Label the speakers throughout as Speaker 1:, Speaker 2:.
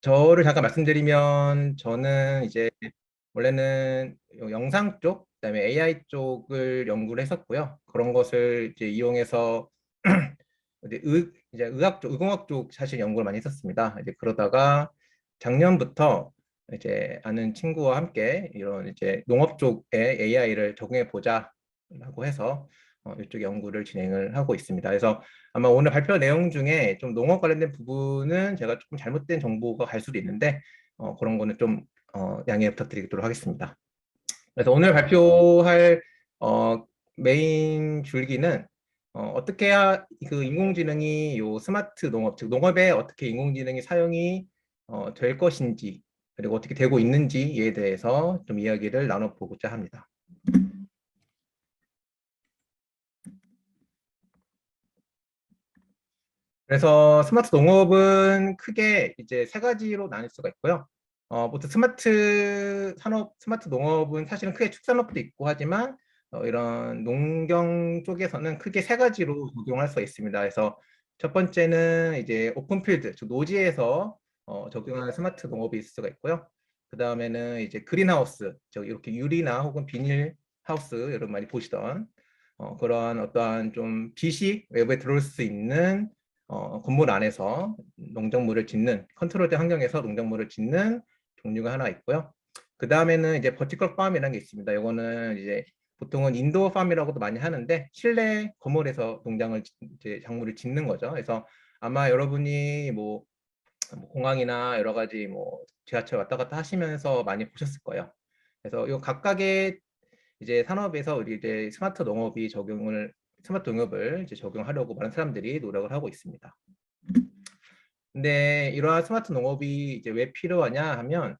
Speaker 1: 저를 잠깐 말씀드리면 저는 이제 원래는 영상 쪽, 그다음에 AI 쪽을 연구를 했었고요. 그런 것을 이제 이용해서 이제 의학 쪽, 의공학 쪽 사실 연구를 많이 했었습니다. 이제 그러다가 작년부터 이제 아는 친구와 함께 이런 이제 농업 쪽에 AI를 적용해 보자라고 해서 이쪽 연구를 진행을 하고 있습니다. 그래서 아마 오늘 발표 내용 중에 좀 농업 관련된 부분은 제가 조금 잘못된 정보가 갈 수도 있는데 그런 거는 좀 양해 부탁드리도록 하겠습니다. 그래서 오늘 발표할 어, 메인 줄기는 어떻게 해야 그 인공지능이 요 스마트 농업, 즉 농업에 어떻게 인공지능이 사용이 될 것인지 그리고 어떻게 되고 있는지에 대해서 좀 이야기를 나눠보고자 합니다. 그래서 스마트 농업은 크게 이제 세 가지로 나눌 수가 있고요. 보통 스마트 산업, 스마트 농업은 사실은 크게 축산업도 있고 하지만 이런 농경 쪽에서는 크게 세 가지로 적용할 수가 있습니다. 그래서 첫 번째는 이제 오픈필드, 즉 노지에서 적용하는 스마트 농업이 있을 수가 있고요. 그 다음에는 이제 그린하우스, 즉 이렇게 유리나 혹은 비닐 하우스 여러분 많이 보시던 그러한 어떠한 좀 빛이 외부에 들어올 수 있는 건물 안에서 농작물을 짓는 컨트롤된 환경에서 농작물을 짓는 종류가 하나 있고요. 그 다음에는 이제 버티컬 팜이라는 게 있습니다. 이거는 이제 보통은 인도어 팜이라고도 많이 하는데 실내 건물에서 농장을 이제 작물을 짓는 거죠. 그래서 아마 여러분이 뭐 공항이나 여러 가지 뭐 지하철 왔다 갔다 하시면서 많이 보셨을 거예요. 그래서 이 각각의 이제 산업에서 우리 이제 스마트 농업을 이제 적용하려고 많은 사람들이 노력을 하고 있습니다. 근데 이러한 스마트 농업이 이제 왜 필요하냐 하면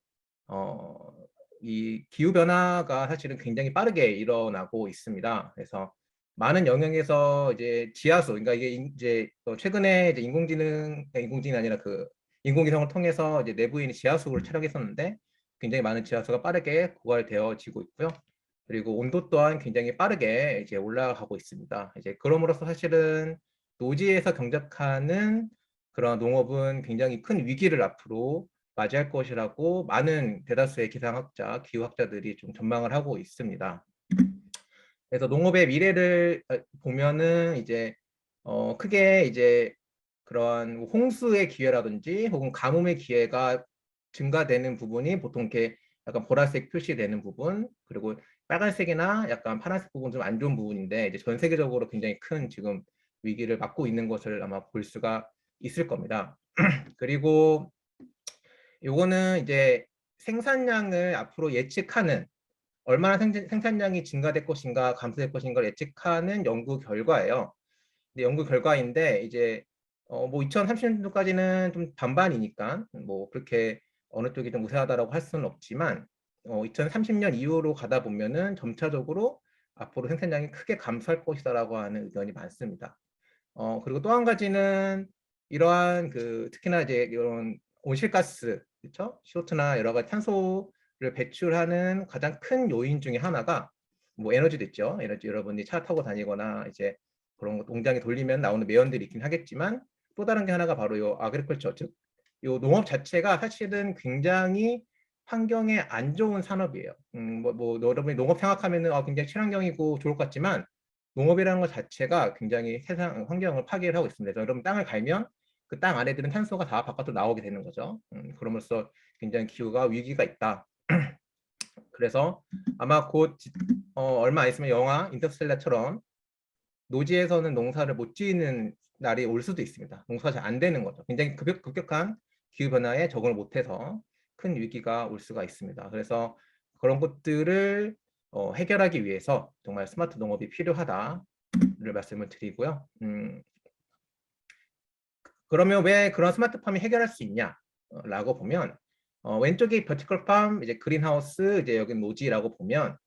Speaker 1: 이 기후 변화가 사실은 굉장히 빠르게 일어나고 있습니다. 그래서 많은 영역에서 이제 지하수, 그러니까 이게 이제 최근에 이제 인공지능이 아니라 그 인공위성을 통해서 이제 내부에 있는 지하수를 촬영했었는데 굉장히 많은 지하수가 빠르게 고갈되어지고 있고요. 그리고 온도 또한 굉장히 빠르게 이제 올라가고 있습니다. 이제 그럼으로써 사실은 노지에서 경작하는 그런 농업은 굉장히 큰 위기를 앞으로 맞이할 것이라고 많은 대다수의 기상학자, 기후학자들이 좀 전망을 하고 있습니다. 그래서 농업의 미래를 보면은 이제 크게 이제 그러한 홍수의 기회라든지 혹은 가뭄의 기회가 증가되는 부분이 보통 이렇게 약간 보라색 표시되는 부분 그리고 빨간색이나 약간 파란색 부분 좀 안 좋은 부분인데 이제 전 세계적으로 굉장히 큰 지금 위기를 맞고 있는 것을 아마 볼 수가 있을 겁니다. 그리고 요거는 이제 생산량을 앞으로 예측하는 얼마나 생산량이 증가될 것인가 감소될 것인가를 예측하는 연구 결과예요. 근데 연구 결과인데 이제 뭐 2030년도까지는 좀 반반이니까 뭐 그렇게 어느 쪽이 좀 우세하다라고 할 수는 없지만 2030년 이후로 가다 보면은 점차적으로 앞으로 생산량이 크게 감소할 것이다라고 하는 의견이 많습니다. 그리고 또 한 가지는 이러한 그 특히나 이제 이런 온실가스, 그렇죠? CO2나 여러 가지 탄소를 배출하는 가장 큰 요인 중에 하나가 뭐 에너지도 있죠. 에너지 여러분이 차 타고 다니거나 이제 그런 거 농장에 돌리면 나오는 매연들이 있긴 하겠지만 또 다른 게 하나가 바로 요 아그리컬처, 즉 요 농업 자체가 사실은 굉장히 환경에 안 좋은 산업이에요. 여러분이 농업 생각하면은 굉장히 친환경이고 좋을 것 같지만 농업이라는 것 자체가 굉장히 세상 환경을 파괴를 하고 있습니다. 여러분 땅을 갈면 그 땅 안에 들은 탄소가 다 바깥으로 나오게 되는 거죠. 그럼으로써 굉장히 기후가 위기가 있다. 그래서 아마 곧 얼마 안 있으면 영화 인터스텔라처럼 노지에서는 농사를 못 지는 날이 올 수도 있습니다. 농사가 잘 안 되는 거죠. 굉장히 급격한 기후 변화에 적응을 못해서 큰 위기가 올 수가 있습니다. 그래서 그런 것들을 해결하기 위해서 정말 스마트 농업이 필요하다를 말씀을 드리고요. 그러면 왜 그런 스마트팜이 해결할 수 있냐라고 보면 왼쪽이 버티컬 팜, 이제 그린하우스, 이제 여기 노지라고 보면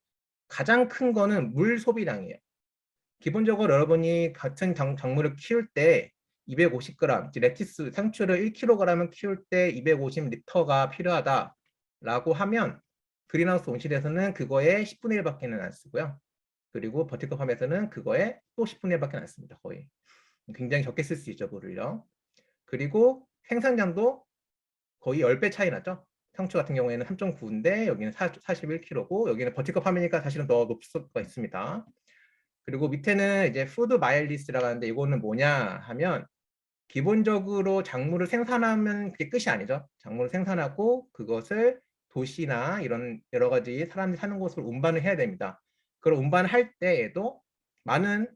Speaker 1: 가장 큰 거는 물 소비량이에요. 기본적으로 여러분이 같은 작물을 키울 때 250g, 레티스 상추를 1kg을 키울 때 250리터가 필요하다라고 하면 그린하우스 온실에서는 그거에 10분의 1밖에는 안 쓰고요. 그리고 버티컬 팜에서는 그거에 또 10분의 1밖에 안 씁니다. 거의. 굉장히 적게 쓸 수 있죠, 물을요. 그리고 생산량도 거의 10배 차이 나죠. 상추 같은 경우에는 3.9인데 여기는 41kg고 여기는 버티컬 팜이니까 사실은 더 높을 수가 있습니다. 그리고 밑에는 이제 푸드 마일리스라고 하는데 이거는 뭐냐 하면 기본적으로 작물을 생산하면 그게 끝이 아니죠. 작물을 생산하고 그것을 도시나 이런 여러 가지 사람들이 사는 곳으로 운반을 해야 됩니다. 그럼 운반할 때에도 많은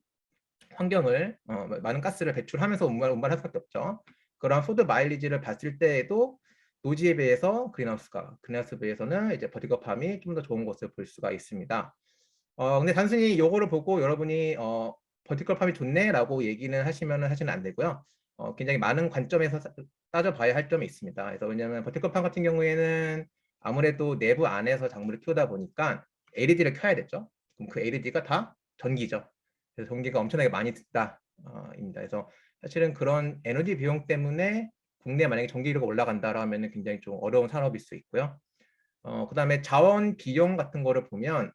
Speaker 1: 환경을 많은 가스를 배출하면서 운반할 수밖에 없죠. 그런 푸드 마일리지를 봤을 때에도 노지에 비해서 그린하우스 비해서는 이제 버티컬팜이 좀 더 좋은 것을 볼 수가 있습니다. 근데 단순히 요거를 보고 여러분이 버티컬팜이 좋네라고 얘기는 하시면은 사실은 안 되고요. 굉장히 많은 관점에서 따져봐야 할 점이 있습니다. 그래서 왜냐하면 버티컬팜 같은 경우에는 아무래도 내부 안에서 작물을 키우다 보니까 LED를 켜야 됐죠. 그럼 그 LED가 다 전기죠. 그래서 전기가 엄청나게 많이 든다입니다. 그래서 사실은 그런 에너지 비용 때문에 국내에 만약에 전기료가 올라간다라면 굉장히 좀 어려운 산업일 수 있고요. 그다음에 자원 비용 같은 거를 보면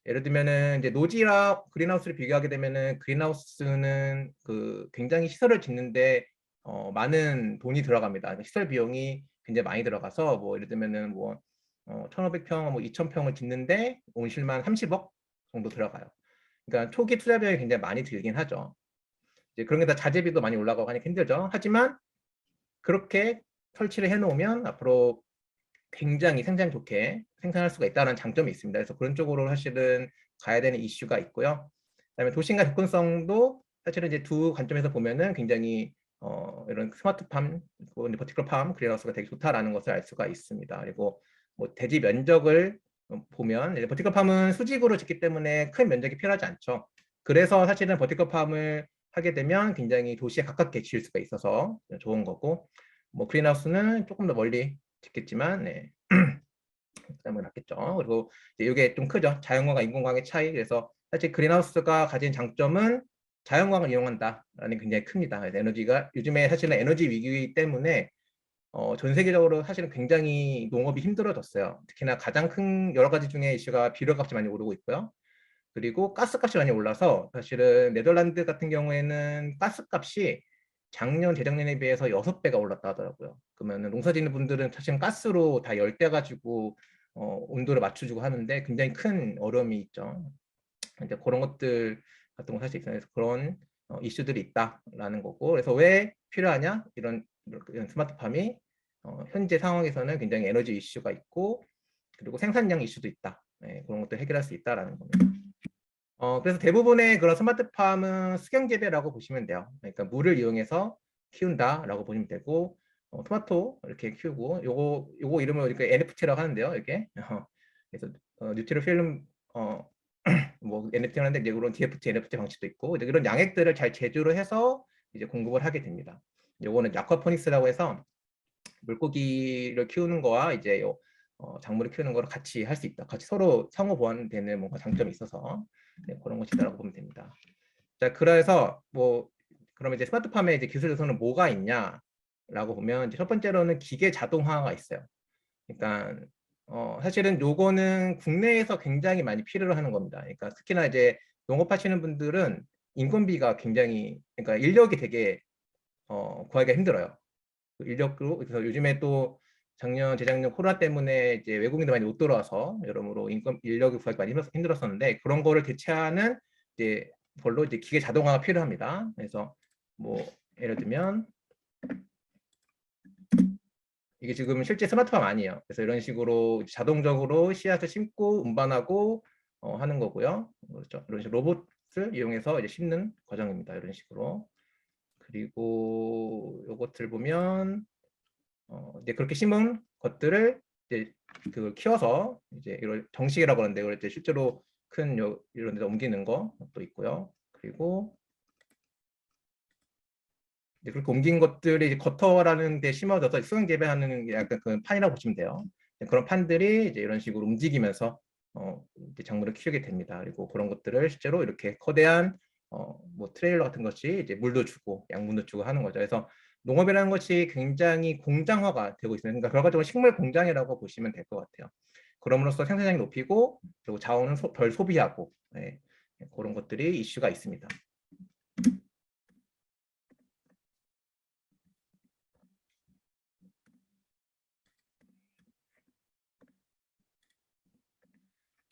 Speaker 1: 예를 들면은 이제 노지랑 그린하우스를 비교하게 되면은 그린하우스는 그 굉장히 시설을 짓는데 많은 돈이 들어갑니다. 시설 비용이 굉장히 많이 들어가서 뭐 예를 들면은 뭐 1,500평, 뭐 2,000평을 짓는데 온실만 30억 정도 들어가요. 그러니까 초기 투자 비용이 굉장히 많이 들긴 하죠. 이제 그런 게 다 자재비도 많이 올라가고 하니까 힘들죠. 하지만 그렇게 설치를 해놓으면 앞으로 굉장히 생산 좋게 생산할 수가 있다는 장점이 있습니다. 그래서 그런 쪽으로 사실은 가야 되는 이슈가 있고요. 그다음에 도심과 접근성도 사실은 이제 두 관점에서 보면은 굉장히 이런 스마트팜, 버티컬팜, 그린하우스가 되게 좋다라는 것을 알 수가 있습니다. 그리고 뭐 대지 면적을 보면 버티컬팜은 수직으로 짓기 때문에 큰 면적이 필요하지 않죠. 그래서 사실은 버티컬팜을 하게 되면 굉장히 도시에 가깝게 지을 수가 있어서 좋은 거고, 뭐 그린하우스는 조금 더 멀리 짓겠지만 네. 부담은 낮겠죠. 그리고 이게 좀 크죠. 자연광과 인공광의 차이. 그래서 사실 그린하우스가 가진 장점은 자연광을 이용한다라는 게 굉장히 큽니다. 에너지가 요즘에 사실은 에너지 위기 때문에 전 세계적으로 사실은 굉장히 농업이 힘들어졌어요. 특히나 가장 큰 여러 가지 중에 이슈가 비료값이 많이 오르고 있고요. 그리고 가스값이 많이 올라서 사실은 네덜란드 같은 경우에는 가스값이 작년, 재작년에 비해서 6배가 올랐다 하더라고요. 그러면 농사 짓는 분들은 사실은 가스로 다 열대가지고 온도를 맞춰주고 하는데 굉장히 큰 어려움이 있죠. 이제 그런 것들 같은 거 사실 있어요. 그런 이슈들이 있다라는 거고, 그래서 왜 필요하냐 이런 스마트팜이 현재 상황에서는 굉장히 에너지 이슈가 있고 그리고 생산량 이슈도 있다. 네, 그런 것도 해결할 수 있다라는 겁니다. 그래서 대부분의 그런 스마트팜은 수경재배라고 보시면 돼요. 그러니까 물을 이용해서 키운다라고 보시면 되고, 토마토 이렇게 키우고, 요거 이름을 이렇게 NFT라고 하는데요. 이게 그래서 뉴트리 필름 뭐 NFT 하는데 이제 그런 DFT, NFT 방식도 있고, 이제 이런 양액들을 잘 제조를 해서 이제 공급을 하게 됩니다. 요거는 아쿠아포닉스라고 해서 물고기를 키우는 거와 이제 작물을 키우는 거를 같이 할 수 있다. 같이 서로 상호 보완되는 뭔가 장점이 있어서 네, 그런 것이다라고 보면 됩니다. 자, 그래서 뭐 그러면 이제 스마트팜의 이제 기술 요소는 뭐가 있냐라고 보면 이제 첫 번째로는 기계 자동화가 있어요. 그러니까 사실은 요거는 국내에서 굉장히 많이 필요로 하는 겁니다. 그러니까 특히나 이제 농업하시는 분들은 인건비가 굉장히 그러니까 인력이 되게 구하기가 힘들어요. 인력으로 그래서 요즘에 또 작년 재작년 코로나 때문에 이제 외국인들 많이 못 들어와서 여러모로 인력을 구하기 많이 힘들었었는데 그런 거를 대체하는 이제 걸로 이제 기계 자동화가 필요합니다. 그래서 뭐 예를 들면 이게 지금 실제 스마트팜 아니에요. 그래서 이런 식으로 자동적으로 씨앗을 심고 운반하고 하는 거고요. 그렇죠. 이런 식으로 로봇을 이용해서 이제 심는 과정입니다. 이런 식으로. 그리고 요것들 보면 이제 그렇게 심은 것들을 이제 그 키워서 이제 이걸 정식이라고 하는데 이걸 이제 실제로 큰 이런 데다 옮기는 것도 있고요. 그리고 이제 그렇게 옮긴 것들이 이제 거터라는 데 심어져서 수경 재배하는 게 약간 그 판이라고 보시면 돼요. 그런 판들이 이제 이런 식으로 움직이면서 이제 작물을 키우게 됩니다. 그리고 그런 것들을 실제로 이렇게 거대한 뭐 트레일러 같은 것이 이제 물도 주고 양분도 주고 하는 거죠. 그래서 농업이라는 것이 굉장히 공장화가 되고 있습니다. 그러니까 결과적으로 식물 공장이라고 보시면 될 것 같아요. 그럼으로써 생산량이 높이고 그리고 자원은 덜 소비하고 네, 그런 것들이 이슈가 있습니다.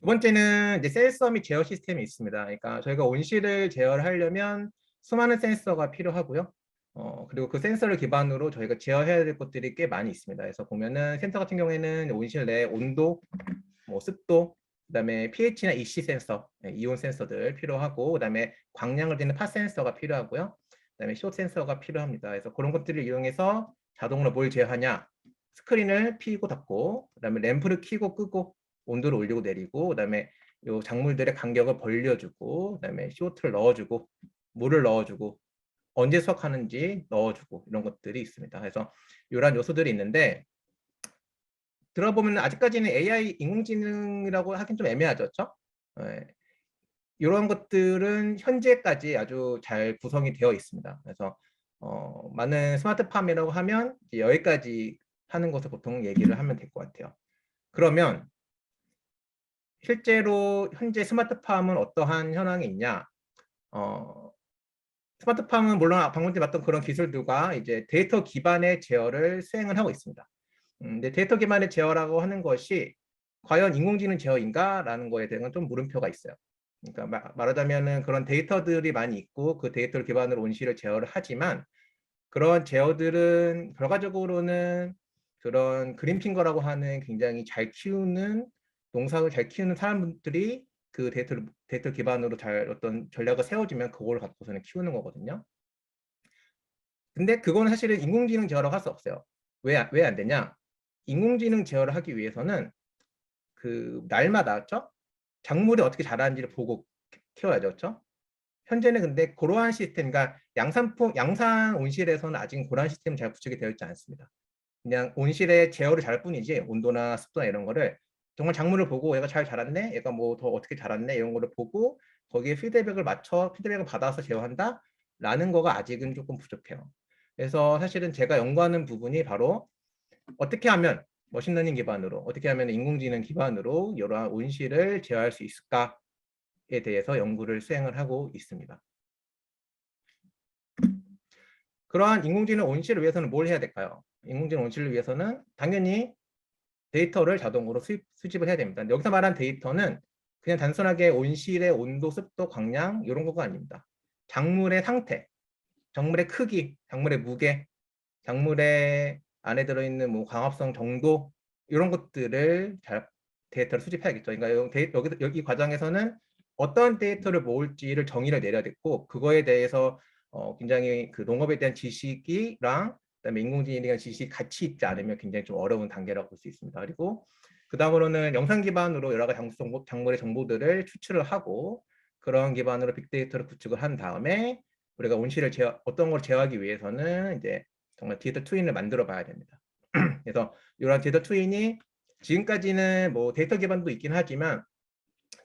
Speaker 1: 번째는 이제 센서 및 제어 시스템이 있습니다. 그러니까 저희가 온실을 제어를 하려면 수많은 센서가 필요하고요. 그리고 그 센서를 기반으로 저희가 제어해야 될 것들이 꽤 많이 있습니다. 그래서 보면은 센서 같은 경우에는 온실 내 온도, 뭐 습도, 그다음에 pH나 EC 센서, 이온 센서들 필요하고, 그다음에 광량을 재는 파 센서가 필요하고요. 그다음에 시옷 센서가 필요합니다. 그래서 그런 것들을 이용해서 자동으로 뭘 제어하냐? 스크린을 켜고 닫고, 그다음에 램프를 켜고 끄고, 온도를 올리고 내리고, 그다음에 요 작물들의 간격을 벌려주고, 그다음에 시오트를 넣어주고, 물을 넣어주고, 언제 수확하는지 넣어주고 이런 것들이 있습니다. 그래서 이러한 요소들이 있는데 들어보면 아직까지는 AI 인공지능이라고 하긴 좀 애매하죠. 네. 이런 것들은 현재까지 아주 잘 구성이 되어 있습니다. 그래서 많은 스마트팜이라고 하면 여기까지 하는 것을 보통 얘기를 하면 될 것 같아요. 그러면 실제로 현재 스마트팜은 어떠한 현황이 있냐? 스마트팜은 물론 방금 전에 봤던 그런 기술들과 이제 데이터 기반의 제어를 수행을 하고 있습니다. 근데 데이터 기반의 제어라고 하는 것이 과연 인공지능 제어인가라는 거에 대한 좀 물음표가 있어요. 그러니까 말하자면은 그런 데이터들이 많이 있고 그 데이터를 기반으로 온실을 제어를 하지만 그런 제어들은 결과적으로는 그런 그린핑거라고 하는 굉장히 잘 키우는 농사를 잘 키우는 사람들이 그 데이터 기반으로 잘 어떤 전략을 세워주면 그걸 갖고서는 키우는 거거든요. 근데 그거는 사실은 인공지능 제어라고 할 수 없어요. 왜 안 되냐? 인공지능 제어를 하기 위해서는 그 날마다 작물이 어떻게 자라는지를 보고 키워야죠. 그렇죠? 현재는 근데 그러한 시스템, 그러니까 양산 온실에서는 아직 그러한 시스템이 잘 구축이 되어 있지 않습니다. 그냥 온실의 제어를 잘 뿐이지 온도나 습도나 이런 거를 정말 작물을 보고 얘가 잘 자랐네, 얘가 뭐 더 어떻게 자랐네 이런 거를 보고 거기에 피드백을 받아서 제어한다 라는 거가 아직은 조금 부족해요. 그래서 사실은 제가 연구하는 부분이 바로 어떻게 하면 머신러닝 기반으로, 어떻게 하면 인공지능 기반으로 이러한 온실을 제어할 수 있을까에 대해서 연구를 수행을 하고 있습니다. 그러한 인공지능 온실을 위해서는 뭘 해야 될까요? 인공지능 온실을 위해서는 당연히 데이터를 자동으로 수집을 해야 됩니다. 여기서 말한 데이터는 그냥 단순하게 온실의 온도, 습도, 광량 이런 거가 아닙니다. 작물의 상태, 작물의 크기, 작물의 무게, 작물의 안에 들어있는 뭐 광합성 정도 이런 것들을 데이터를 수집해야겠죠. 그러니까 여기 과정에서는 어떤 데이터를 모을지를 정의를 내려야 됐고 그거에 대해서 굉장히 그 농업에 대한 지식이랑 그다음에 인공지능에 대한 지식이 같이 있지 않으면 굉장히 좀 어려운 단계라고 볼 수 있습니다. 그리고 그 다음으로는 영상 기반으로 여러 가지 작물의 정보들을 추출을 하고 그런 기반으로 빅데이터를 구축을 한 다음에 우리가 온실을 어떤 걸 제어하기 위해서는 이제 정말 디지털 트윈을 만들어 봐야 됩니다. 그래서 이런 디지털 트윈이 지금까지는 뭐 데이터 기반도 있긴 하지만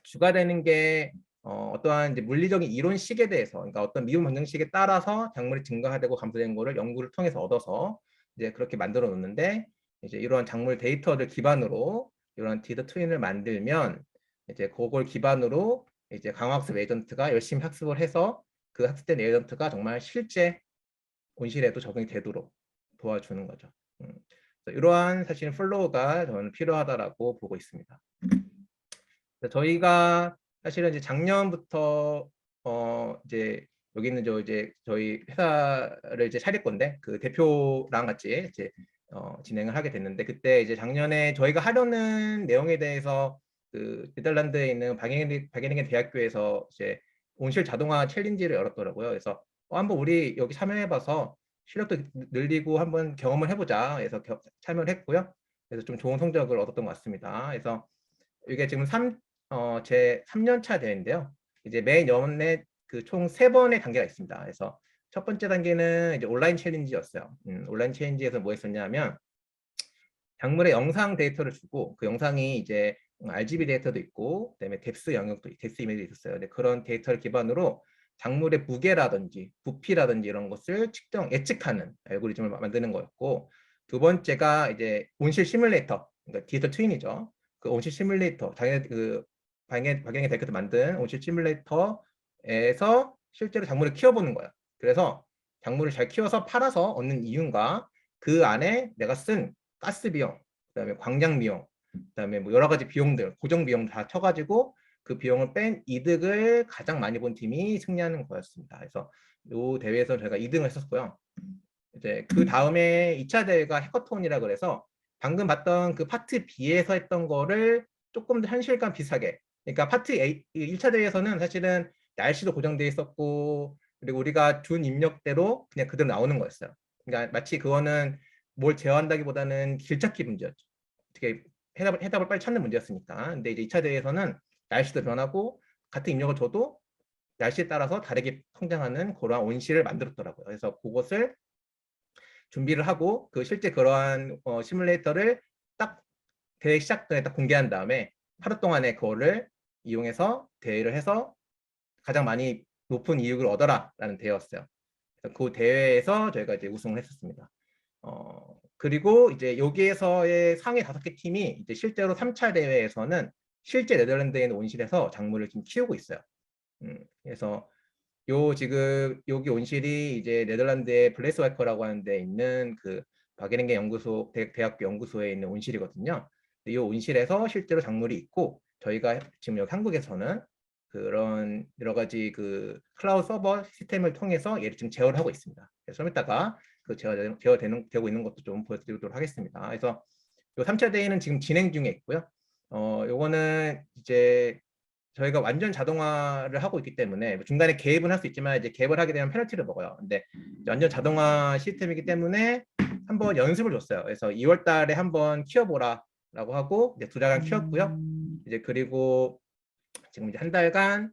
Speaker 1: 주가 되는 게 어떠한 이제 물리적인 이론식에 대해서, 그러니까 어떤 미분 방정식에 따라서 작물이 증가되고 감소되는 거를 연구를 통해서 얻어서 이제 그렇게 만들어 놓는데 이제 이러한 작물 데이터를 기반으로 이런 디지털 트윈을 만들면 이제 그걸 기반으로 이제 강화학습 에이전트가 열심히 학습을 해서 그 학습된 에이전트가 정말 실제 온실에도 적용이 되도록 도와주는 거죠. 이러한 사실 플로우가 저는 필요하다라고 보고 있습니다. 저희가 사실은 이제 작년부터 이제 여기 있는 이제 저희 회사를 이제 차릴 건데 그 대표랑 같이 이제 진행을 하게 됐는데 그때 이제 작년에 저희가 하려는 내용에 대해서 그 네덜란드에 있는 바게닝겐 대학교에서 이제 온실 자동화 챌린지를 열었더라고요. 그래서 한번 우리 여기 참여해봐서 실력도 늘리고 한번 경험을 해보자 해서 참여를 했고요. 그래서 좀 좋은 성적을 얻었던 것 같습니다. 그래서 이게 지금 제 3년 차 대회인데요. 이제 매년에 그 총 3번의 단계가 있습니다. 그래서 첫 번째 단계는 이제 온라인 챌린지였어요. 온라인 챌린지에서 뭐 했었냐면 작물의 영상 데이터를 주고 그 영상이 이제 RGB 데이터도 있고 그다음에 뎁스 영역도 뎁스 이미지도 있었어요. 근데 그런 데이터를 기반으로 작물의 무게라든지 부피라든지 이런 것을 예측하는 알고리즘을 만드는 거였고 두 번째가 이제 온실 시뮬레이터, 그러니까 디지털 트윈이죠. 그 온실 시뮬레이터, 당연히 그 박영애 대표도 만든 온실 시뮬레이터에서 실제로 작물을 키워보는 거예요. 그래서 작물을 잘 키워서 팔아서 얻는 이윤과 그 안에 내가 쓴 가스 비용, 그다음에 광량 비용, 그다음에 뭐 여러 가지 비용들, 고정 비용 다 쳐가지고 그 비용을 뺀 이득을 가장 많이 본 팀이 승리하는 거였습니다. 그래서 이 대회에서 저희가 2등을 했었고요. 이제 그 다음에 2차 대회가 해커톤이라 그래서 방금 봤던 그 파트 B에서 했던 거를 조금 더 현실감 비슷하게, 그러니까 파트 A 1차 대회에서는 사실은 날씨도 고정돼 있었고 그리고 우리가 준 입력대로 그냥 그대로 나오는 거였어요. 그러니까 마치 그거는 뭘 제어한다기보다는 길찾기 문제였죠. 어떻게 해답을 빨리 찾는 문제였으니까. 근데 이제 2차 대회에서는 날씨도 변하고 같은 입력을 줘도 날씨에 따라서 다르게 성장하는 그러한 온실을 만들었더라고요. 그래서 그것을 준비를 하고 그 실제 그러한 시뮬레이터를 딱 대회 시작 전에 딱 공개한 다음에 하루 동안에 그거를 이용해서 대회를 해서 가장 많이 높은 이익을 얻어라라는 대회였어요. 그 대회에서 저희가 이제 우승을 했었습니다. 그리고 이제 여기에서의 상위 5개 팀이 이제 실제로 3차 대회에서는 실제 네덜란드에 있는 온실에서 작물을 지금 키우고 있어요. 그래서 지금 여기 온실이 이제 네덜란드의 블레스와이커라고 하는 데 있는 그 바게ningen 연구소 대학교 연구소에 있는 온실이거든요. 이 온실에서 실제로 작물이 있고 저희가 지금 여기 한국에서는 그런 여러 가지 그 클라우드 서버 시스템을 통해서 얘를 지금 제어를 하고 있습니다. 그래서 좀 이따가 그 되고 있는 것도 좀 보여드리도록 하겠습니다. 그래서 요 3차 대회는 지금 진행 중에 있고요. 요거는 이제 저희가 완전 자동화를 하고 있기 때문에 중간에 개입은 할 수 있지만 이제 개입을 하게 되면 페널티를 먹어요. 근데 완전 자동화 시스템이기 때문에 한번 연습을 줬어요. 그래서 2월 달에 한번 키워보라라고 하고 이제 2달간 키웠고요. 이제 그리고 지금 이제 한 달간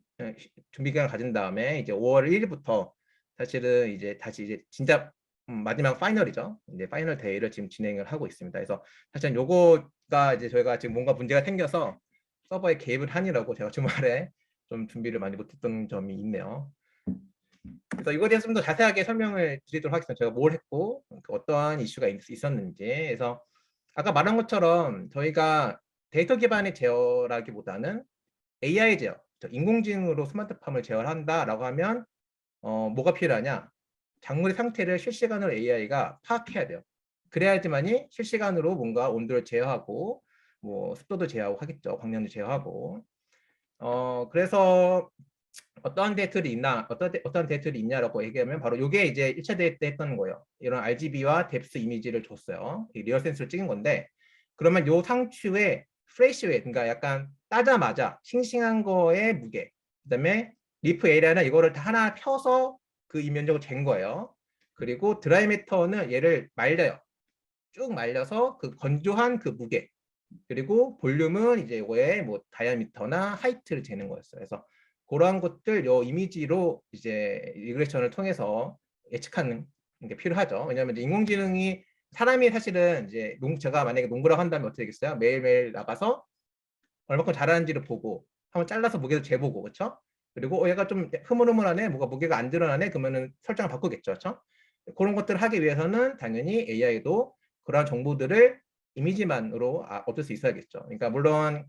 Speaker 1: 준비 기간을 가진 다음에 이제 5월 1일부터 사실은 이제 다시 이제 진짜 마지막 파이널이죠. 이제 파이널 대회를 지금 진행을 하고 있습니다. 그래서 사실 요거가 이제 저희가 지금 뭔가 문제가 생겨서 서버에 개입을 하느라고 제가 주말에 좀 준비를 많이 못했던 점이 있네요. 그래서 이거에 대해서 좀 더 자세하게 설명을 드리도록 하겠습니다. 제가 뭘 했고 어떠한 이슈가 있었는지. 그래서 아까 말한 것처럼 저희가 데이터 기반의 제어라기보다는 AI 제어, 인공지능으로 스마트팜을 제어한다라고 하면 뭐가 필요하냐? 작물의 상태를 실시간으로 AI가 파악해야 돼요. 그래야지만이 실시간으로 뭔가 온도를 제어하고 뭐 습도도 제어하고 하겠죠. 광량도 제어하고. 그래서 어떠한 데이터들이 있나, 어떠한 데이터들이 있냐라고 얘기하면 바로 이게 이제 1차 대회 때 했던 거예요. 이런 RGB와 뎁스 이미지를 줬어요. 리얼 센스를 찍은 건데 그러면 요 상추의 프레시 웨이, 그러니까 약간 따자마자 싱싱한 거의 무게, 그다음에 리프 에리아는 이거를 다 하나 펴서 그 이면적을 잰 거예요. 그리고 드라이 매터는 얘를 말려요. 쭉 말려서 그 건조한 그 무게, 그리고 볼륨은 이제 이거의 뭐 다이아미터나 하이트를 재는 거였어요. 그래서 그러한 것들 요 이미지로 이제 리그레션을 통해서 예측하는 게 필요하죠. 왜냐하면 인공지능이 사람이 사실은 이제 제가 만약에 농구라고 한다면 어떻게 되겠어요? 매일매일 나가서 얼마큼 잘하는지를 보고 한번 잘라서 무게도 재보고, 그렇죠? 그리고 얘가 좀 흐물흐물하네, 뭐가 무게가 안 드러나네, 그러면은 설정을 바꾸겠죠, 그렇죠? 그런 것들을 하기 위해서는 당연히 AI도 그러한 정보들을 이미지만으로 얻을 수 있어야겠죠. 그러니까 물론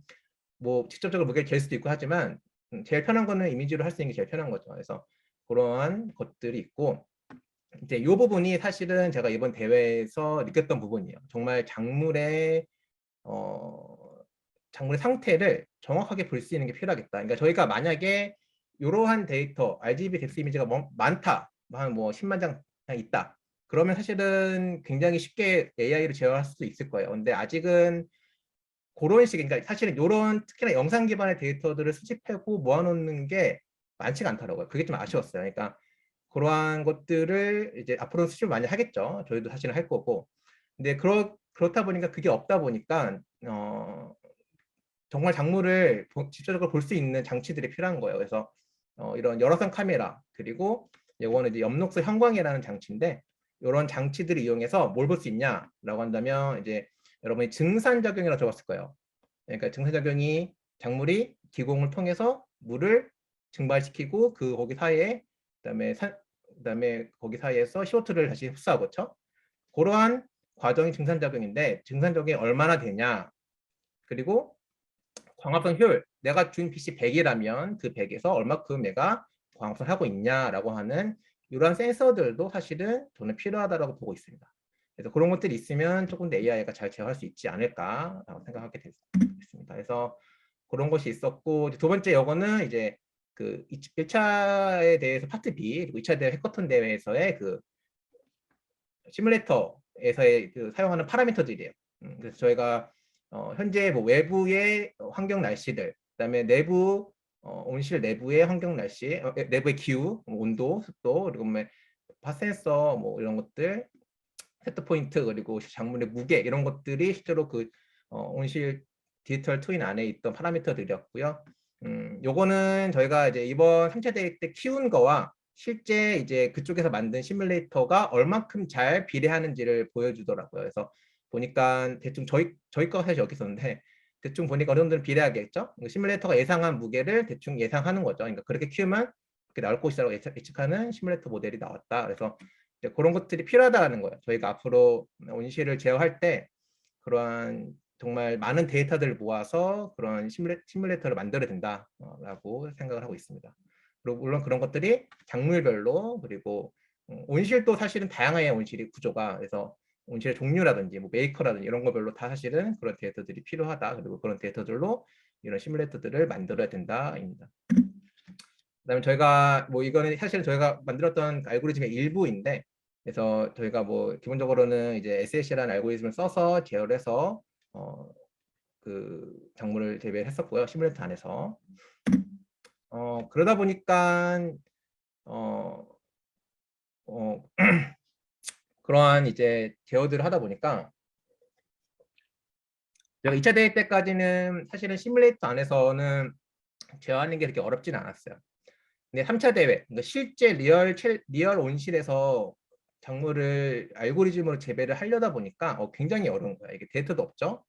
Speaker 1: 뭐 직접적으로 무게를 잴 수도 있고 하지만 제일 편한 거는 이미지로 할 수 있는 게 제일 편한 거죠. 그래서 그러한 것들이 있고 이제 이 부분이 사실은 제가 이번 대회에서 느꼈던 부분이에요. 정말 작물의 상태를 정확하게 볼 수 있는 게 필요하겠다. 그러니까 저희가 만약에 이러한 데이터, RGB 덱스 이미지가 많다, 한 뭐 10만 장 있다. 그러면 사실은 굉장히 쉽게 AI를 제어할 수도 있을 거예요. 근데 아직은 그런 식의, 그러니까 사실은 이런 특히나 영상 기반의 데이터들을 수집하고 모아놓는 게 많지가 않더라고요. 그게 좀 아쉬웠어요. 그러니까 그러한 것들을 이제 앞으로 수집을 많이 하겠죠. 저희도 사실은 할 거고. 근데 그렇다 보니까 그게 없다 보니까 정말 작물을 직접적으로 볼 수 있는 장치들이 필요한 거예요. 그래서 이런 열화상 카메라, 그리고 이거는 이제 엽록소 형광이라는 장치인데 이런 장치들을 이용해서 뭘 볼 수 있냐라고 한다면 이제 여러분이 증산작용이라고 적었을 거예요. 그러니까 증산작용이 작물이 기공을 통해서 물을 증발시키고 거기 사이에 그다음에 거기 사이에서 CO2를 다시 흡수하고, 그렇죠? 그러한 과정이 증산작용인데 증산작용이 얼마나 되냐, 그리고 광합성 효율, 내가 준 빛이 100이라면 그 100에서 얼마큼 내가 광합성을 하고 있냐라고 하는 이러한 센서들도 사실은 저는 필요하다고 보고 있습니다. 그래서 그런 것들이 있으면 조금 더 AI가 잘 제어할 수 있지 않을까라고 생각하게 됐습니다. 그래서 그런 것이 있었고, 두 번째 요거는 이제 그 1차에 대해서 파트 B, 그리고 2차 대회 해커톤 대회에서의 그 시뮬레이터에서의 그 사용하는 파라미터들이에요. 그래서 저희가 현재 뭐 외부의 환경 날씨들, 그다음에 내부 온실 내부의 환경 날씨, 내부의 기후, 온도, 습도, 그리고 뭐 파센서 뭐 이런 것들, 세트 포인트, 그리고 작물의 무게 이런 것들이 실제로 그 온실 디지털 트윈 안에 있던 파라미터들이었고요. 요거는 저희가 이제 이번 3차 대회 때 키운 거와 실제 이제 그쪽에서 만든 시뮬레이터가 얼만큼 잘 비례하는지를 보여주더라고요. 그래서 보니까 대충 저희 거 사실 여기 있었는데 대충 보니까 어느 정도는 비례하겠죠. 시뮬레이터가 예상한 무게를 대충 예상하는 거죠. 그러니까 그렇게 키우면 그렇게 나올 것이라고 예측하는 시뮬레이터 모델이 나왔다. 그래서 이제 그런 것들이 필요하다는 거예요. 저희가 앞으로 온실을 제어할 때 그러한 정말 많은 데이터들을 모아서 그런 시뮬레이터를 만들어야 된다라고 생각을 하고 있습니다. 그리고 물론 그런 것들이 작물별로, 그리고 온실도 사실은 다양해요. 온실이 구조가. 그래서 온실의 종류라든지 뭐 메이커라든지 이런 거별로 다 사실은 그런 데이터들이 필요하다. 그리고 그런 데이터들로 이런 시뮬레이터들을 만들어야 된다입니다. 그다음에 저희가 뭐 이거는 사실은 저희가 만들었던 알고리즘의 일부인데, 그래서 저희가 뭐 기본적으로는 이제 SSC라는 알고리즘을 써서 제어해서 그 작물을 재배했었고요. 시뮬레이터 안에서. 그러다 보니까 어, 어, 그러한 이제 제어들을 하다 보니까 제가 2차 대회 때까지는 사실은 시뮬레이터 안에서는 제어하는 게 그렇게 어렵진 않았어요. 근데 3차 대회, 그러니까 실제 리얼 온실에서 작물을 알고리즘으로 재배를 하려다 보니까 굉장히 어려운 거야. 이게 데이터도 없죠.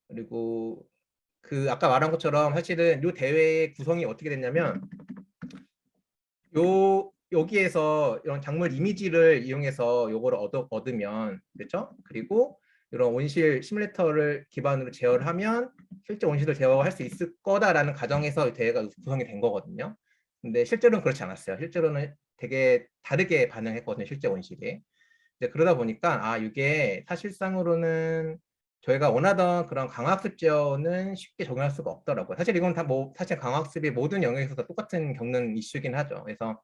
Speaker 1: 그리고 그 아까 말한 것처럼 사실은 이 대회의 구성이 어떻게 됐냐면 여기에서 이런 작물 이미지를 이용해서 요거를 얻으면 그렇죠? 그리고 이런 온실 시뮬레이터를 기반으로 제어를 하면 실제 온실을 제어할 수 있을 거다라는 가정에서 대회가 구성이 된 거거든요. 근데 실제로는 그렇지 않았어요. 실제로는 되게 다르게 반응했거든요. 실제 온실이. 이제 그러다 보니까 이게 사실상으로는 저희가 원하던 그런 강화학습 제어는 쉽게 적용할 수가 없더라고요. 사실 이건 다 뭐 사실 강화학습이 모든 영역에서 다 똑같은 겪는 이슈긴 하죠. 그래서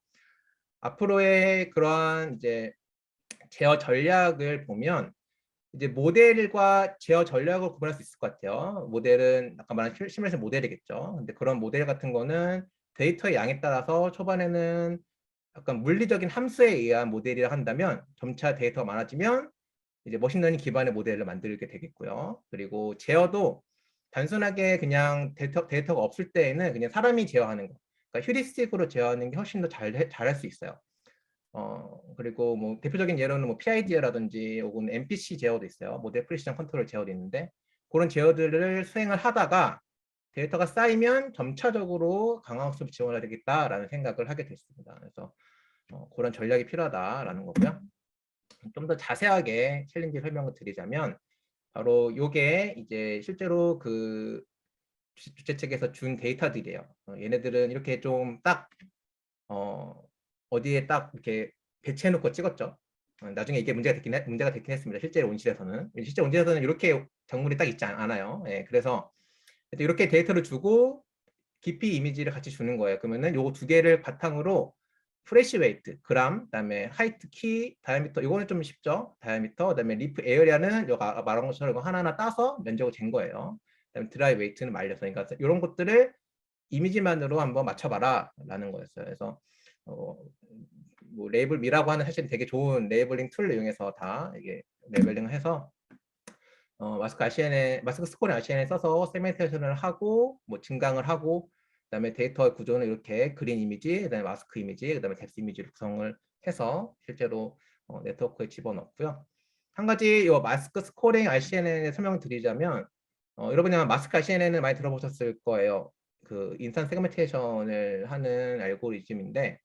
Speaker 1: 앞으로의 그러한 이제 제어 전략을 보면 이제 모델과 제어 전략을 구분할 수 있을 것 같아요. 모델은 아까 말한 시뮬레이션 모델이겠죠. 근데 그런 모델 같은 거는 데이터의 양에 따라서 초반에는 약간 물리적인 함수에 의한 모델이라 한다면 점차 데이터가 많아지면 이제 머신러닝 기반의 모델을 만들게 되겠고요. 그리고 제어도 단순하게 그냥 데이터가 없을 때에는 그냥 사람이 제어하는 거. 그러니까 휴리스틱으로 제어하는 게 훨씬 더 잘할 수 있어요. 그리고 뭐 대표적인 예로는 뭐 PID라든지 혹은 MPC 제어도 있어요. 모델 프리시전 컨트롤 제어도 있는데 그런 제어들을 수행을 하다가 데이터가 쌓이면 점차적으로 강화학습 지원해야 되겠다라는 생각을 하게 됐습니다. 그래서 그런 전략이 필요하다라는 거고요. 좀 더 자세하게 챌린지 설명을 드리자면 바로 요게 이제 실제로 그 주최 측에서 준 데이터들이에요. 얘네들은 이렇게 좀 딱 어디에 딱 이렇게 배치해놓고 찍었죠. 나중에 이게 문제가 됐긴 했습니다. 실제 온실에서는. 실제 온실에서는 이렇게 작물이 딱 있지 않아요. 예, 그래서 이렇게 데이터를 주고 깊이 이미지를 같이 주는 거예요. 그러면은 요거 두 개를 바탕으로 프레시 웨이트, 그램, 그다음에 하이트, 키, 다이아미터, 이거는 좀 쉽죠. 다이아미터, 그다음에 리프 에어리아는 여가 말한 것처럼 이거 하나하나 따서 면적을 잰 거예요. 그다음에 드라이 웨이트는 말려서, 그러니까 이런 것들을 이미지만으로 한번 맞춰봐라라는 거였어요. 그래서 뭐 레이블미라고 하는 사실 되게 좋은 레이블링 툴을 이용해서 다 이게 레이블링을 해서 마스크 스코어링 RCN에 써서 세그멘테이션을 하고 뭐 증강을 하고 그다음에 데이터 구조는 이렇게 그린 이미지, 그다음에 마스크 이미지, 그다음에 뎁스 이미지를 구성을 해서 실제로 네트워크에 집어넣고요. 한 가지 이 마스크 스코어링 RCN에 설명을 드리자면 여러분이 아마 마스크 RCN을 많이 들어보셨을 거예요. 그 인스턴 세그멘테이션을 하는 알고리즘인데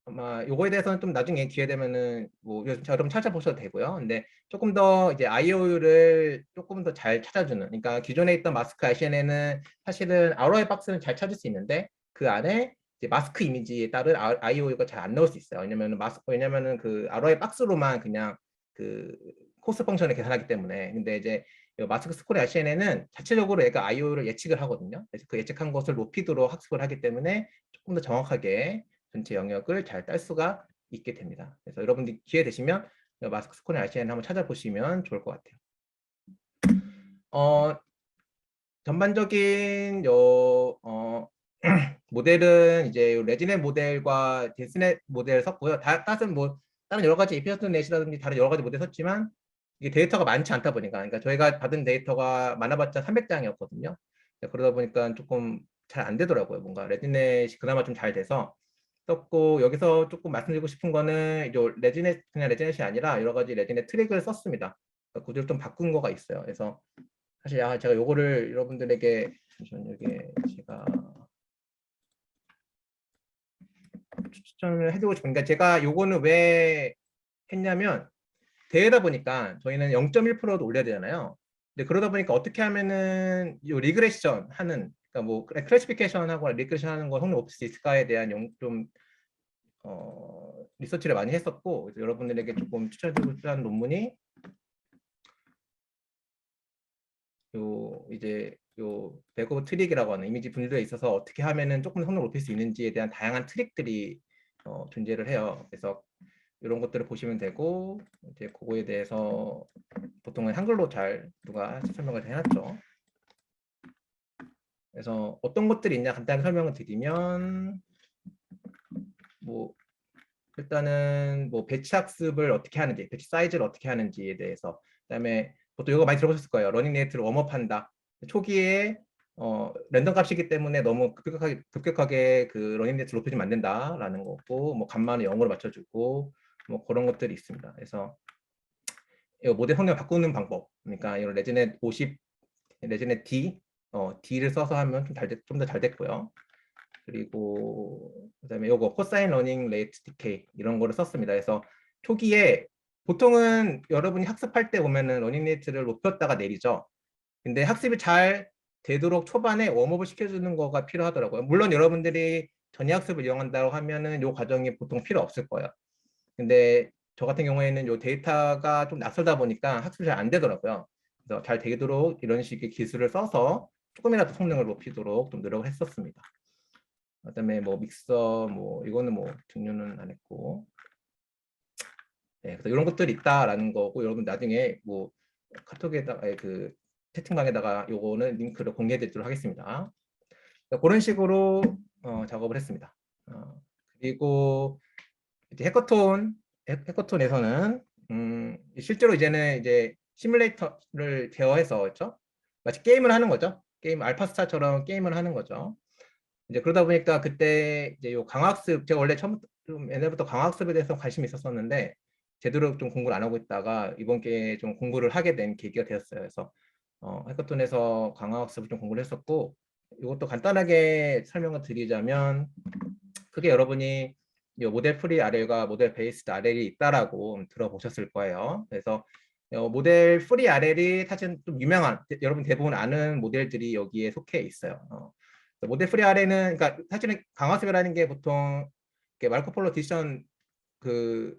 Speaker 1: 아마 요거에 대해서는 좀 나중에 기회 되면은 뭐 여러분 찾아보셔도 되고요. 근데 조금 더 이제 IOU를 조금 더 잘 찾아주는, 그러니까 기존에 있던 마스크 RCN에는 사실은 ROI 박스는 잘 찾을 수 있는데 그 안에 이제 마스크 이미지에 따른 IO가 잘 안 나올 수 있어요. 왜냐면은 그 ROI 박스로만 그냥 그 코스트 펑션을 계산하기 때문에. 근데 이제 마스크 스코어 RCN에는 자체적으로 얘가 IO를 예측을 하거든요. 그래서 그 예측한 것을 높이도록 학습을 하기 때문에 조금 더 정확하게 전체 영역을 잘 딸 수가 있게 됩니다. 그래서 여러분들 기회 되시면 마스크 스코어 RCN 한번 찾아보시면 좋을 것 같아요. 전반적인 모델은 이제 레지넷 모델과 데스넷 모델을 썼고요. 다른 여러 가지 에피어스넷이라든지 다른 여러 가지 모델 썼지만 이게 데이터가 많지 않다 보니까, 그러니까 저희가 받은 데이터가 많아봤자 300장이었거든요. 그러다 보니까 조금 잘 안 되더라고요. 뭔가 레지넷이 그나마 좀 잘 돼서 썼고, 여기서 조금 말씀드리고 싶은 거는 이제 그냥 레지넷이 아니라 여러 가지 레지넷 트릭을 썼습니다. 그러니까 구조를 좀 바꾼 거가 있어요. 그래서 사실 제가 요거를 여러분들에게 잠시만요. 이게 제가 추천을 해드리고 싶은 게, 제가 요거는 왜 했냐면 대회다 보니까 저희는 0.1%도 올려야 되잖아요. 근데 그러다 보니까 어떻게 하면은 요 리그레션 하는, 그러니까 뭐 클래시피케이션 하고 리그레션 하는 거 성능 높일 수 있을까에 대한 좀 리서치를 많이 했었고, 그래서 여러분들에게 조금 추천해드리고 싶은 논문이 요 배그 트릭이라고 하는 이미지 분류에 있어서 어떻게 하면은 조금 성능을 높일 수 있는지에 대한 다양한 트릭들이 존재를 해요. 그래서 이런 것들을 보시면 되고, 이제 그거에 대해서 보통은 한글로 잘 누가 설명을 해놨죠. 그래서 어떤 것들이 있냐 간단하게 설명을 드리면, 뭐 일단은 뭐 배치 학습을 어떻게 하는지, 배치 사이즈를 어떻게 하는지에 대해서, 그다음에 보통 이거 많이 들어보셨을 거예요. 러닝 레이트를 웜업한다. 초기에 랜덤 값이기 때문에 너무 급격하게 그 러닝 레이트를 높이면 안 된다라는 거고, 뭐 감마는 0으로 맞춰주고, 뭐 그런 것들이 있습니다. 그래서 이 모델 성능 바꾸는 방법, 그러니까 이런 레지넷 50, 레지넷 D, D를 써서 하면 좀 더 잘 됐고요. 그리고 그다음에 요거 코사인 러닝 레이트 디케이 이런 거를 썼습니다. 그래서 초기에 보통은 여러분이 학습할 때 보면은 러닝 레이트를 높였다가 내리죠. 근데 학습이 잘 되도록 초반에 웜업을 시켜주는 거가 필요하더라고요. 물론 여러분들이 전이 학습을 이용한다고 하면은 요 과정이 보통 필요 없을 거예요. 근데 저 같은 경우에는 요 데이터가 좀 낯설다 보니까 학습이 잘 안 되더라고요. 그래서 잘 되도록 이런 식의 기술을 써서 조금이라도 성능을 높이도록 좀 노력을 했었습니다. 그다음에 뭐 믹서, 뭐 이거는 뭐 등료는 안 했고, 네, 그래서 이런 것들이 있다라는 거고, 여러분 나중에 뭐 카톡에다가 그 채팅방에다가 요거는 링크를 공개해드리도록 하겠습니다. 그런 식으로 작업을 했습니다. 그리고 이제 해커톤에서는 실제로 이제는 이제 시뮬레이터를 제어해서, 그렇죠? 마치 게임을 하는 거죠. 게임 알파스타처럼 게임을 하는 거죠. 이제 그러다 보니까 그때 이제 요 강학습, 제가 원래 처음부터 좀 옛날부터 강학습에 대해서 관심이 있었었는데 제대로 좀 공부를 안 하고 있다가 이번 기회에 좀 공부를 하게 된 계기가 되었어요. 그래서 해커톤에서 강학습을 좀 공부를 했었고, 이것도 간단하게 설명을 드리자면, 그게 여러분이 이 모델 프리 RL과 모델 베이스드 RL이 있다라고 들어보셨을 거예요. 그래서 모델 프리 RL이 사실 좀 유명한, 여러분 대부분 아는 모델들이 여기에 속해 있어요. 모델 프리 RL은, 그러니까 사실은 강화습이라는 게 보통 마르코폴로 디션 그,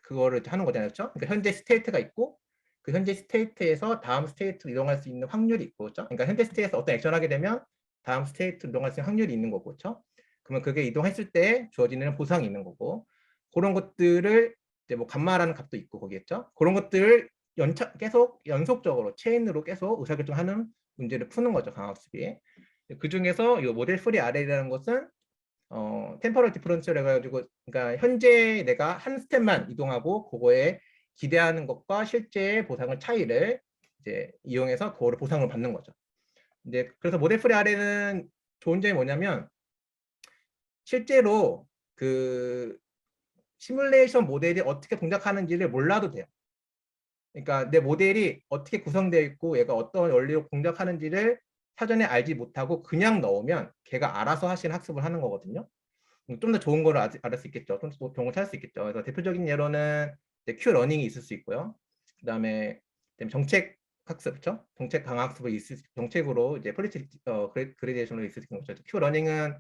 Speaker 1: 그거를 하는 거잖아요. 그렇죠? 그러니까 현재 스테이트가 있고, 그 현재 스테이트에서 다음 스테이트로 이동할 수 있는 확률이 있고, 그렇죠? 그러니까 현재 스테이트에서 어떤 액션을 하게 되면 다음 스테이트로 이동할 수 있는 확률이 있는 거고, 그렇죠? 그러면 그게 이동했을 때 주어지는 보상이 있는 거고, 그런 것들을 이제 뭐 감마라는 값도 있고 거기겠죠? 그런 것들을 계속 연속적으로 체인으로 계속 의사결정하는 문제를 푸는 거죠, 강학습이. 그 중에서 이 모델 프리 RL이라는 것은 템포럴 디퍼런셜 해가지고, 그러니까 현재 내가 한 스텝만 이동하고 그거에 기대하는 것과 실제 보상의 차이를 이제 이용해서 그거를 보상을 받는 거죠. 이제 그래서 모델 프리 RL은 좋은 점이 뭐냐면, 실제로 그 시뮬레이션 모델이 어떻게 동작하는지를 몰라도 돼요. 그러니까 내 모델이 어떻게 구성되어 있고 얘가 어떤 원리로 동작하는지를 사전에 알지 못하고 그냥 넣으면 걔가 알아서 하신 학습을 하는 거거든요. 좀 더 좋은 거를 알을 수 있겠죠. 좀 더 좋은 걸 찾을 수 있겠죠. 그래서 대표적인 예로는 Q 러닝이 있을 수 있고요. 그다음에 정책 학습죠. 정책 강화 학습을 정책으로 이제 그레디에이션으로 있을 수 있는 거죠. 큐 러닝은